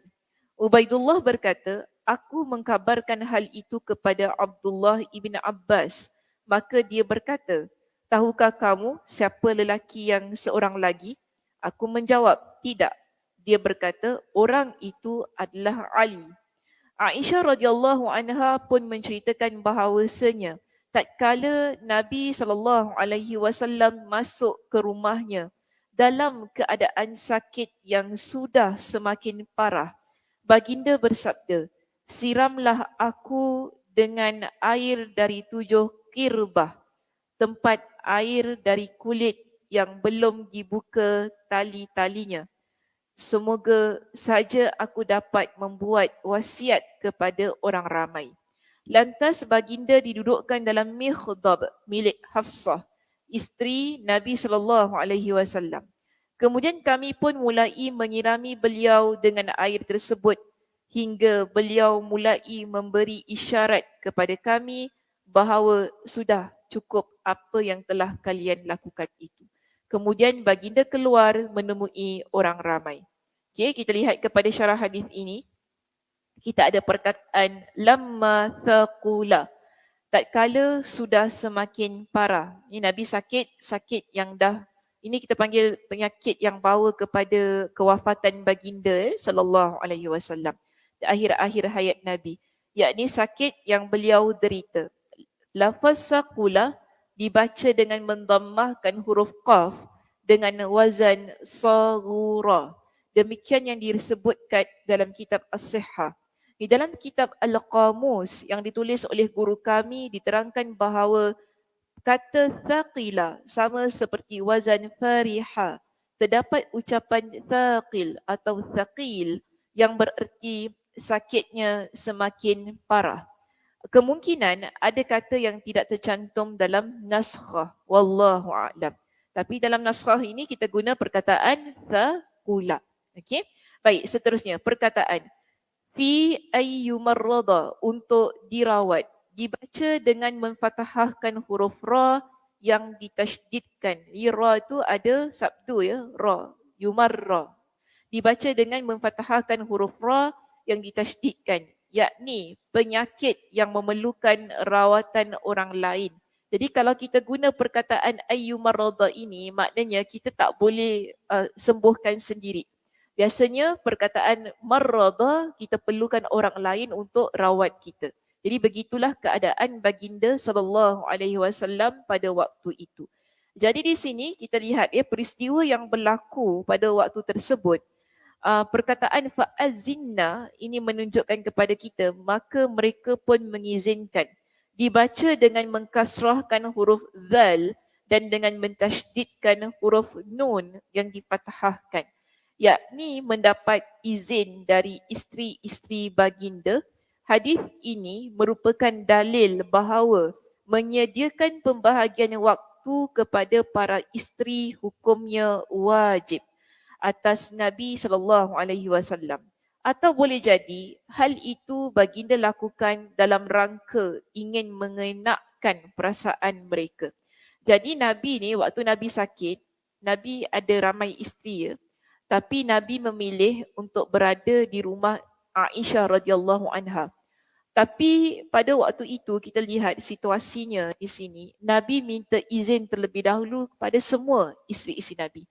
Ubaidullah berkata, aku mengkabarkan hal itu kepada Abdullah ibn Abbas. Maka dia berkata, tahukah kamu siapa lelaki yang seorang lagi? Aku menjawab, tidak. Dia berkata, orang itu adalah Ali. Aisyah radhiyallahu anha pun menceritakan bahawasanya tatkala Nabi SAW masuk ke rumahnya dalam keadaan sakit yang sudah semakin parah, baginda bersabda, siramlah aku dengan air dari 7 kirbah, tempat air dari kulit yang belum dibuka tali-talinya. Semoga saja aku dapat membuat wasiat kepada orang ramai. Lantas baginda didudukkan dalam mikhdab milik Hafsah, isteri Nabi SAW. Kemudian kami pun mulai menyirami beliau dengan air tersebut hingga beliau mulai memberi isyarat kepada kami bahawa sudah cukup apa yang telah kalian lakukan itu. Kemudian baginda keluar menemui orang ramai. Okey, kita lihat kepada syarah hadis ini. Kita ada perkataan lamma thaqula. Tatkala sudah semakin parah. Ini Nabi sakit yang dah, ini kita panggil penyakit yang bawa kepada kewafatan baginda sallallahu alaihi wasallam di akhir-akhir hayat Nabi, yakni sakit yang beliau derita. Lafaz saqula dibaca dengan mendammahkan huruf qaf dengan wazan saghura. Demikian yang disebutkan dalam kitab As-Sihhah. Di dalam kitab Al-Qamus yang ditulis oleh guru kami diterangkan bahawa kata thaqila sama seperti wazan fariha. Terdapat ucapan thaqil atau thaqil yang bererti sakitnya semakin parah. Kemungkinan ada kata yang tidak tercantum dalam naskhah, wallahu a'lam. Tapi dalam naskhah ini kita guna perkataan thaqula. Okey. Baik, seterusnya perkataan fi ayyu marrada, untuk dirawat, dibaca dengan memfathahkan huruf ra yang ditasydidkan. Ra itu ada sabdu ya, ra, yumarra. Dibaca dengan memfathahkan huruf ra yang ditasydidkan, yakni penyakit yang memerlukan rawatan orang lain. Jadi kalau kita guna perkataan ayyu marada ini, maknanya kita tak boleh sembuhkan sendiri. Biasanya perkataan marada kita perlukan orang lain untuk rawat kita. Jadi begitulah keadaan baginda sallallahu alaihi wasallam pada waktu itu. Jadi di sini kita lihat peristiwa yang berlaku pada waktu tersebut. Perkataan fa'azinna ini menunjukkan kepada kita maka mereka pun mengizinkan. Dibaca dengan mengkasrahkan huruf zal dan dengan mentasydidkan huruf nun yang difathahkan, yakni mendapat izin dari isteri-isteri baginda. Hadis ini merupakan dalil bahawa menyediakan pembahagian waktu kepada para isteri hukumnya wajib atas Nabi SAW. Atau boleh jadi hal itu baginda lakukan dalam rangka ingin mengenakkan perasaan mereka. Jadi Nabi ni waktu Nabi sakit, Nabi ada ramai isteri ya. Tapi Nabi memilih untuk berada di rumah Aisyah radhiyallahu anha. Tapi pada waktu itu kita lihat situasinya di sini, Nabi minta izin terlebih dahulu kepada semua isteri-isteri Nabi.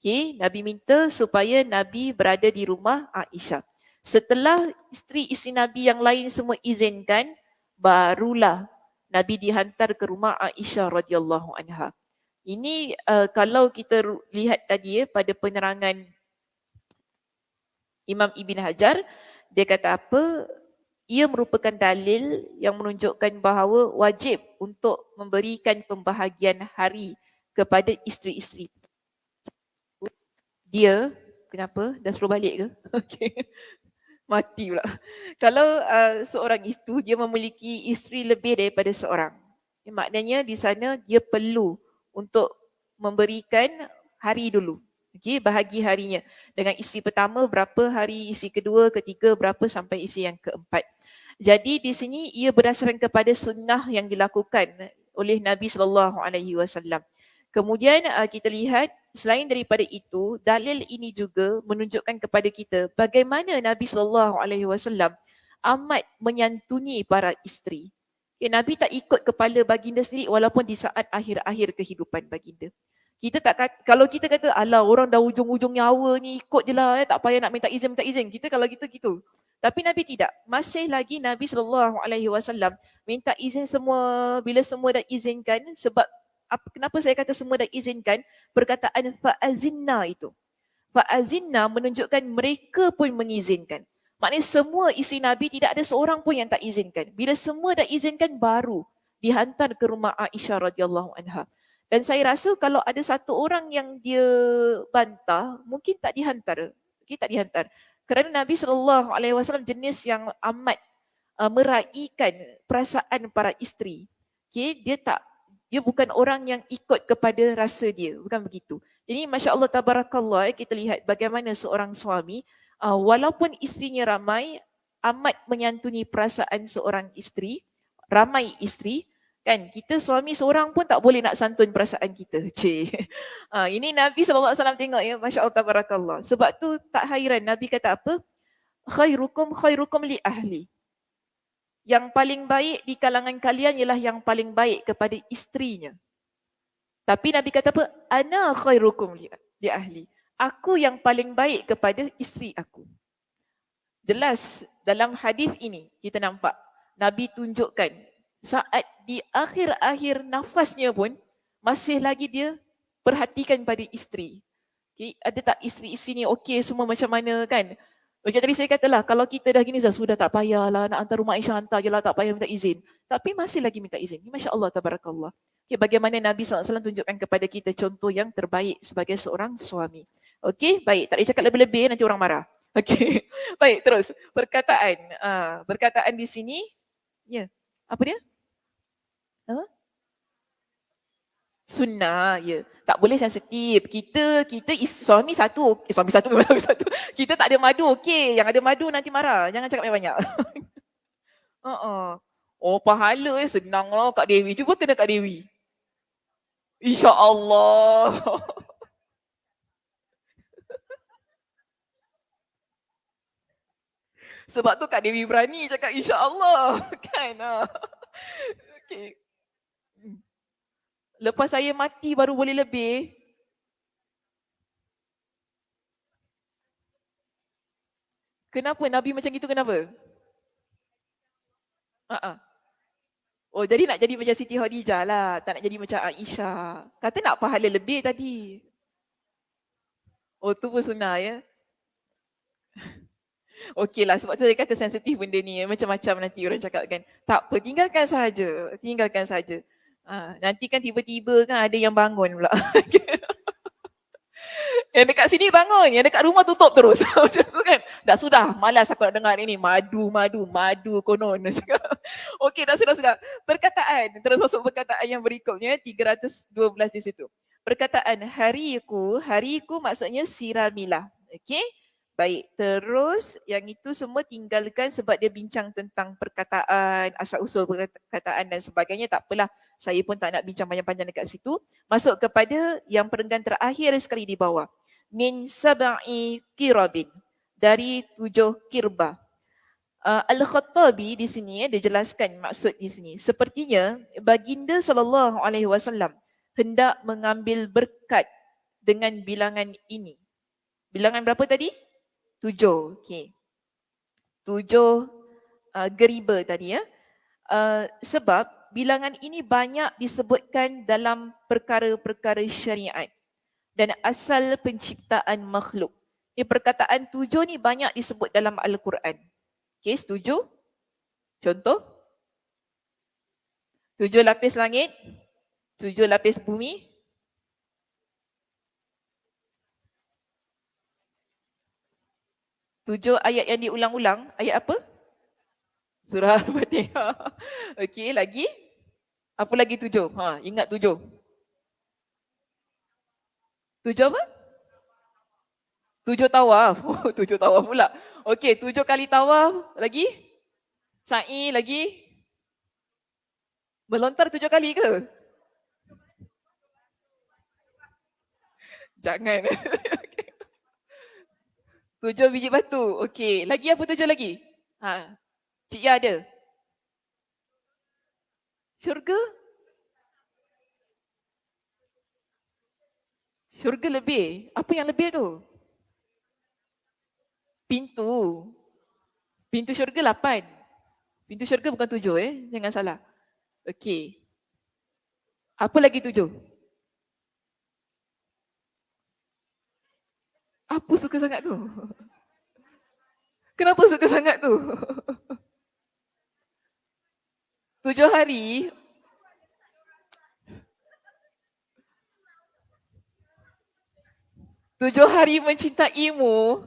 Okay, Nabi minta supaya Nabi berada di rumah Aisyah. Setelah isteri-isteri Nabi yang lain semua izinkan, barulah Nabi dihantar ke rumah Aisyah radhiyallahu anha. Ini kalau kita lihat tadi pada penerangan Imam Ibn Hajar, dia kata apa? Ia merupakan dalil yang menunjukkan bahawa wajib untuk memberikan pembahagian hari kepada isteri-isteri. Dia, kenapa? Dah suruh balik ke? Okay. Mati pula. Kalau seorang itu, dia memiliki isteri lebih daripada seorang. Maknanya di sana dia perlu untuk memberikan hari dulu. Okay, bahagi harinya. Dengan isteri pertama berapa hari, isteri kedua, ketiga berapa sampai isteri yang keempat. Jadi di sini ia berdasarkan kepada sunnah yang dilakukan oleh Nabi SAW. Kemudian kita lihat selain daripada itu, dalil ini juga menunjukkan kepada kita bagaimana Nabi SAW amat menyantuni para isteri. Okay, Nabi tak ikut kepala baginda sendiri walaupun di saat akhir-akhir kehidupan baginda. Kita tak kalau kita kata alah orang dah ujung-ujung nyawa ni ikut je lah, tak payah nak minta izin. Kita kalau gitu. Tapi Nabi tidak. Masih lagi Nabi SAW minta izin semua bila semua dah izinkan sebab kenapa saya kata semua dah izinkan? Perkataan fa'azinna itu. Fa'azinna menunjukkan mereka pun mengizinkan. Maknanya semua isteri Nabi tidak ada seorang pun yang tak izinkan. Bila semua dah izinkan baru dihantar ke rumah Aisyah radhiyallahu anha. Dan saya rasa kalau ada satu orang yang dia bantah, mungkin tak dihantar. Okay, tak dihantar. Kerana Nabi SAW jenis yang amat meraihkan perasaan para isteri. Okay, dia bukan orang yang ikut kepada rasa dia, bukan begitu. Jadi masya-Allah tabarakallah, kita lihat bagaimana seorang suami walaupun isterinya ramai amat menyantuni perasaan seorang isteri, ramai isteri kan, kita suami seorang pun tak boleh nak santun perasaan kita. Ini Nabi SAW tengok ya, masya-Allah tabarakallah. Sebab tu tak hairan Nabi kata apa? Khairukum li ahli. Yang paling baik di kalangan kalian ialah yang paling baik kepada isterinya. Tapi Nabi kata apa? Ana khairukum li ahli. Aku yang paling baik kepada isteri aku. Jelas dalam hadis ini kita nampak Nabi tunjukkan saat di akhir-akhir nafasnya pun masih lagi dia perhatikan pada isteri. Okay, ada tak isteri-isteri ni okey semua macam mana kan? Macam tadi saya katalah, kalau kita dah gini sudah tak payahlah nak hantar rumah Aisyah, hantar je lah, tak payah minta izin. Tapi masih lagi minta izin. Masya Allah, tabarakallah. Okay, bagaimana Nabi SAW tunjukkan kepada kita contoh yang terbaik sebagai seorang suami. Okey, baik. Tak boleh cakap lebih-lebih, nanti orang marah. Okey, baik terus. Perkataan di sini, ya, apa dia? Apa? Sunnah, ya. Tak boleh sensitif. Kita suami satu memang suami satu. Kita tak ada madu, okey. Yang ada madu nanti marah. Jangan cakap banyak-banyak. Oh, pahala senang lah Kak Dewi. Cuba kena Kak Dewi. InsyaAllah. Sebab tu Kak Dewi berani cakap insya-Allah. Kan? Okay. Lepas saya mati baru boleh lebih. Kenapa Nabi macam itu kenapa? Uh-uh. Oh, jadi nak jadi macam Siti Khadijah lah. Tak nak jadi macam Aisyah. Kata nak pahala lebih tadi. Oh, tu pun sunnah ya. Okey lah, sebab tu saya kata sensitif benda ni. Macam-macam nanti orang cakap kan. Tak apa, tinggalkan saja. Tinggalkan saja. Nanti kan tiba-tiba kan ada yang bangun pula. Yang dekat sini bangun, yang dekat rumah tutup terus. Macam tu kan. Dah sudah, malas aku nak dengar ini. Madu konon. Okey, dah sudah. Perkataan, terus masuk perkataan yang berikutnya, 312 di situ. Perkataan hariku maksudnya siramilah. Okey. Baik, terus yang itu semua tinggalkan sebab dia bincang tentang perkataan, asal-usul perkataan dan sebagainya. Tak apalah, saya pun tak nak bincang panjang-panjang dekat situ. Masuk kepada yang perenggan terakhir sekali di bawah. Min sab'i kirabin. Dari 7 kirbah. Al-Khattabi di sini dia jelaskan maksud di sini. Sepertinya baginda SAW hendak mengambil berkat dengan bilangan ini. Bilangan berapa tadi? 7. Okey. 7 geriba tadi ya. Sebab bilangan ini banyak disebutkan dalam perkara-perkara syariat dan asal penciptaan makhluk. Ini perkataan 7 ni banyak disebut dalam Al-Quran. Okey, setuju? Contoh? 7 lapis langit, 7 lapis bumi. Tujuh ayat yang diulang-ulang, ayat apa? Surah Al-Fatihah. Okey, lagi? Apa lagi 7? Ingat 7. 7 apa? 7 tawaf. Oh, 7 tawaf pula. Okey, 7 kali tawaf. Lagi? Sa'i lagi? Melontar 7 kali ke? Jangan. 7 biji batu. Okey, lagi apa 7 lagi? Cik Ya ada? Syurga? Syurga lebih. Apa yang lebih tu? Pintu. Pintu syurga 8. Pintu syurga bukan 7 Jangan salah. Okey. Apa lagi 7? Apa suka sangat tu? Kenapa suka sangat tu? 7 hari. 7 hari mencintaimu.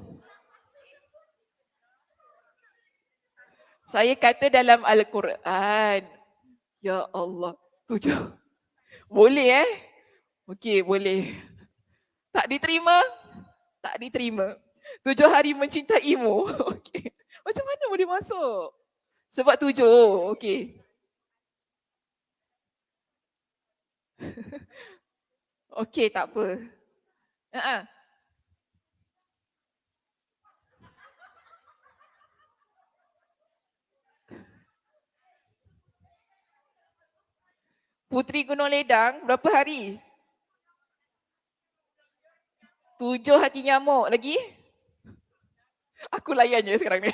Saya kata dalam Al-Quran. Ya Allah. 7. Boleh Okey, boleh. Tak diterima? Tak diterima. 7 hari mencintaimu. Okey. Macam mana boleh masuk? Sebab 7. Okey. Okey, tak apa. Puteri Gunung Ledang berapa hari? 7 hati nyamuk lagi? Aku layan je sekarang ni.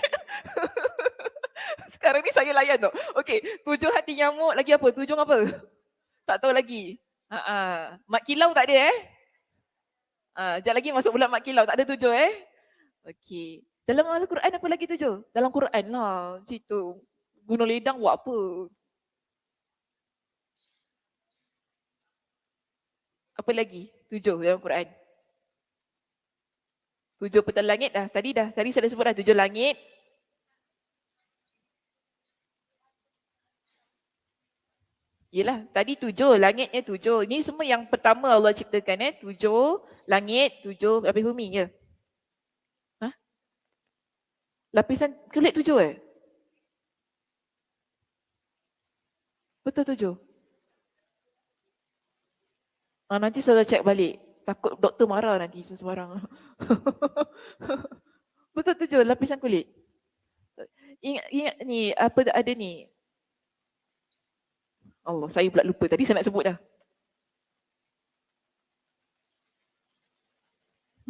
Sekarang ni saya layan tu. Okey, 7 hati nyamuk lagi apa? 7 apa? Tak tahu lagi. Mak kilau tak ada sekejap lagi masuk bulan mak kilau. Tak ada 7 Okey. Dalam Al-Quran apa lagi 7? Dalam Quran lah. Situ. Gunung Ledang buat apa? Apa lagi? 7 dalam Quran. 7 petal langit dah. Tadi saya dah sebut dah 7 langit. Yelah, tadi 7, langitnya 7. Ini semua yang pertama Allah ciptakan 7 langit, 7 lapis bumi je. Lapisan kulit 7 Betul 7? Nanti saya cek balik. Takut doktor marah nanti sesebarang. Betul 7 lapisan kulit? Ingat ni, apa ada ni. Allah, saya pula lupa. Tadi saya nak sebut dah.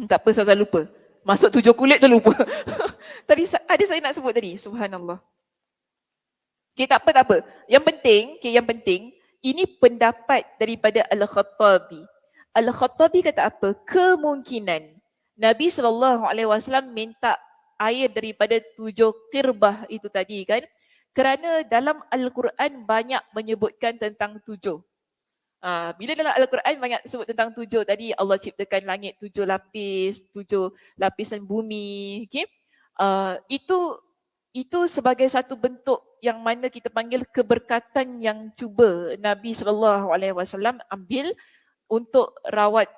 Tak apa, saya lupa. Masuk 7 kulit tu lupa. Tadi ada saya nak sebut tadi. Subhanallah. Okay, tak apa, tak apa. Yang penting, ini pendapat daripada Al-Khattabi. Al-Khattabi kata apa? Kemungkinan Nabi SAW minta air daripada 7 qirbah itu tadi kan? Kerana dalam Al-Quran banyak menyebutkan tentang 7. Bila dalam Al-Quran banyak sebut tentang 7 tadi, Allah ciptakan langit 7 lapis, 7 lapisan bumi. Okay? Itu sebagai satu bentuk yang mana kita panggil keberkatan yang cuba Nabi SAW ambil untuk rawat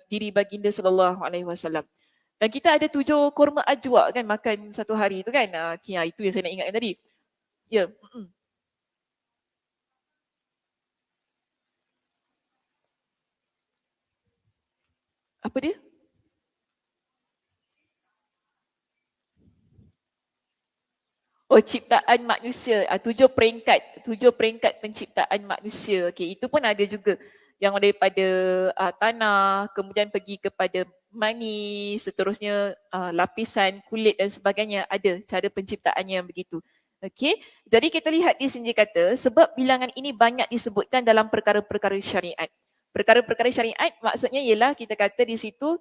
diri baginda SAW. Dan kita ada 7 kurma ajwa kan makan satu hari tu kan. Itu yang saya nak ingatkan tadi. Ya. Apa dia? Oh, ciptaan manusia. 7 peringkat penciptaan manusia. Okey, itu pun ada juga yang daripada tanah, kemudian pergi kepada mani, seterusnya lapisan kulit dan sebagainya. Ada cara penciptaannya yang begitu. Okey, jadi kita lihat di sini kata sebab bilangan ini banyak disebutkan dalam perkara-perkara syariat. Perkara-perkara syariat maksudnya ialah kita kata di situ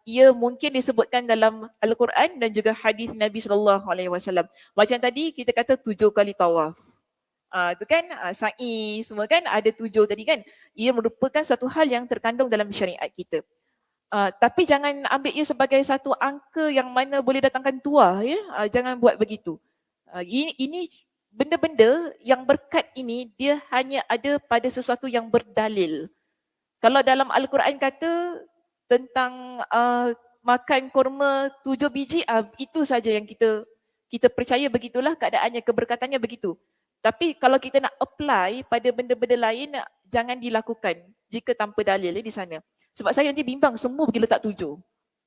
ia mungkin disebutkan dalam Al-Quran dan juga hadis Nabi SAW. Macam tadi kita kata 7 kali tawaf. Itu kan sa'i semua kan ada 7 tadi kan. Ia merupakan satu hal yang terkandung dalam syariat kita. Tapi jangan ambil ia sebagai satu angka yang mana boleh datangkan tuah ya. Jangan buat begitu. Ini benda-benda yang berkat ini dia hanya ada pada sesuatu yang berdalil. Kalau dalam Al-Quran kata tentang makan kurma 7 biji, itu saja yang kita percaya begitulah keadaannya, keberkatannya begitu. Tapi kalau kita nak apply pada benda-benda lain, jangan dilakukan jika tanpa dalil di sana. Sebab saya nanti bimbang semua pergi letak 7.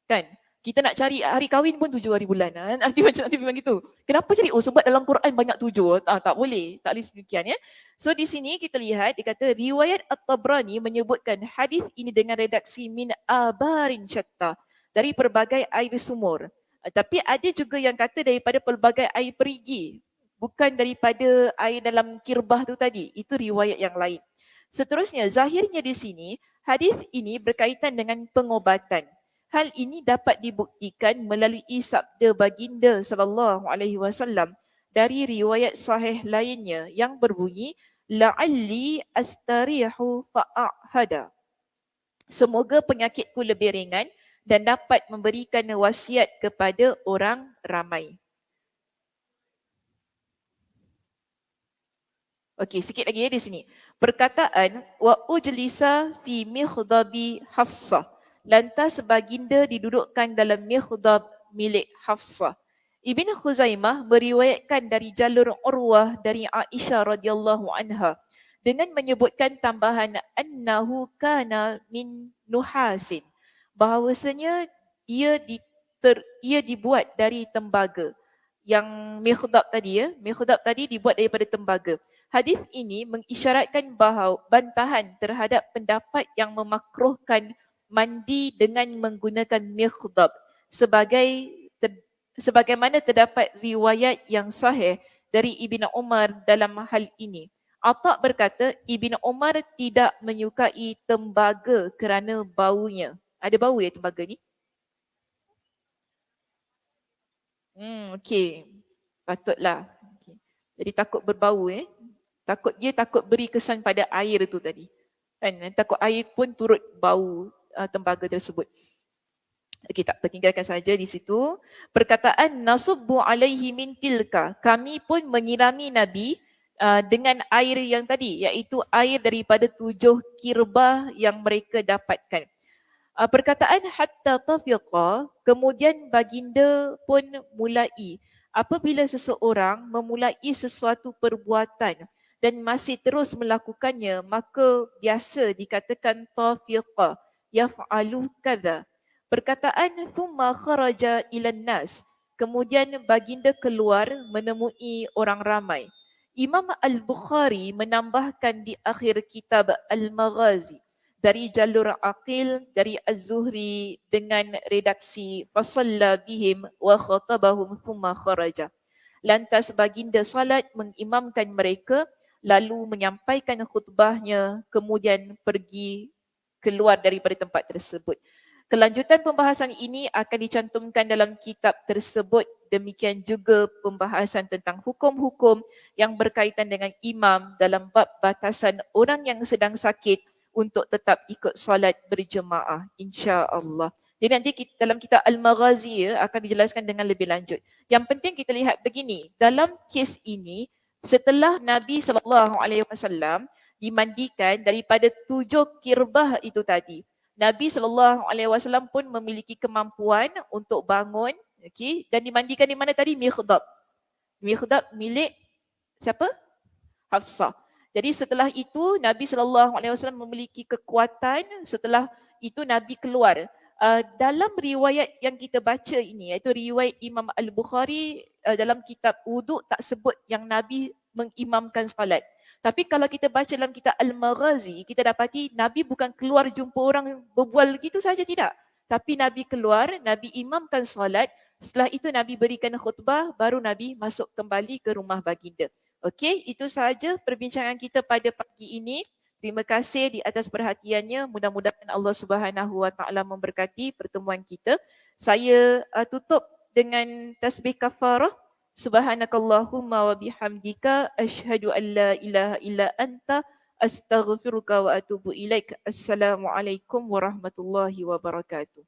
Kan? Kita nak cari hari kahwin pun 7 hari bulan. Nanti macam nanti bimbang gitu. Kenapa cari? Oh sebab dalam Quran banyak 7. Tak boleh. Tak boleh sedemikian ya. So di sini kita lihat dia kata riwayat At-Tabrani menyebutkan hadis ini dengan redaksi min abarin syatta dari pelbagai air sumur. Tapi ada juga yang kata daripada pelbagai air perigi. Bukan daripada air dalam kirbah tu tadi. Itu riwayat yang lain. Seterusnya zahirnya di sini hadis ini berkaitan dengan pengobatan. Hal ini dapat dibuktikan melalui sabda baginda sallallahu alaihi wasallam dari riwayat sahih lainnya yang berbunyi la'alli astarihu fa'ahada. Semoga penyakitku lebih ringan dan dapat memberikan wasiat kepada orang ramai. Okey, sikit lagi ya di sini. Perkataan wa ujlisa fi mikhdabi Hafsah. Lantas baginda didudukkan dalam mikhdab milik Hafsah. Ibn Khuzaimah meriwayatkan dari jalur Urwah dari Aisyah radhiyallahu anha dengan menyebutkan tambahan annahu kana min nuhasin, bahawasanya ia dibuat dari tembaga. Yang mikhdab tadi mikhdab tadi dibuat daripada tembaga. Hadis ini mengisyaratkan bahawa bantahan terhadap pendapat yang memakruhkan mandi dengan menggunakan mikhdab sebagaimana terdapat riwayat yang sahih dari Ibn Umar dalam hal ini. Atta' berkata Ibn Umar tidak menyukai tembaga kerana baunya. Ada bau ya tembaga ni? Okey. Patutlah. Okay. Jadi takut berbau takut beri kesan pada air tu tadi. Kan takut air pun turut bau tembaga tersebut. Okey, tak tinggalkan saja di situ. Perkataan nasubbu alaihi min tilka. Kami pun menyirami Nabi dengan air yang tadi, iaitu air daripada 7 kirbah yang mereka dapatkan. Perkataan hatta tafiqa, kemudian baginda pun mulai. Apabila seseorang memulai sesuatu perbuatan dan masih terus melakukannya, maka biasa dikatakan tafiqa, yaf'alu kadha. Perkataan thumma kharaja ilan nas, Kemudian baginda keluar menemui orang ramai. Imam Al-Bukhari menambahkan di akhir kitab Al-Maghazi dari jalur Aqil dari Az-Zuhri dengan redaksi fasalla bihim wa khatabahum thumma kharaja. Lantas baginda salat mengimamkan mereka lalu menyampaikan khutbahnya kemudian pergi keluar daripada tempat tersebut. Kelanjutan pembahasan ini akan dicantumkan dalam kitab tersebut. Demikian juga pembahasan tentang hukum-hukum yang berkaitan dengan imam dalam bab batasan orang yang sedang sakit untuk tetap ikut solat berjemaah, insya-Allah. Jadi nanti dalam kitab Al-Maghazi akan dijelaskan dengan lebih lanjut. Yang penting kita lihat begini, dalam kes ini setelah Nabi SAW dimandikan daripada 7 kirbah itu tadi, Nabi SAW pun memiliki kemampuan untuk bangun, okay, dan dimandikan di mana tadi? Mikhdab. Mikhdab milik siapa? Hafsah. Jadi setelah itu Nabi SAW memiliki kekuatan, setelah itu Nabi keluar. Dalam riwayat yang kita baca ini, iaitu riwayat Imam Al-Bukhari dalam kitab wuduk tak sebut yang Nabi mengimamkan salat. Tapi kalau kita baca dalam kitab Al-Maghazi, kita dapati Nabi bukan keluar jumpa orang berbual gitu saja, tidak. Tapi Nabi keluar, Nabi imamkan salat, setelah itu Nabi berikan khutbah, baru Nabi masuk kembali ke rumah baginda. Okey, itu sahaja perbincangan kita pada pagi ini. Terima kasih di atas perhatiannya. Mudah-mudahan Allah Subhanahu Wa Taala memberkati pertemuan kita. Saya tutup dengan tasbih kafarah. Subhanakallahumma wa bihamdika asyhadu an la ilaha illa anta astaghfiruka wa atubu ilaik. Assalamualaikum warahmatullahi wabarakatuh.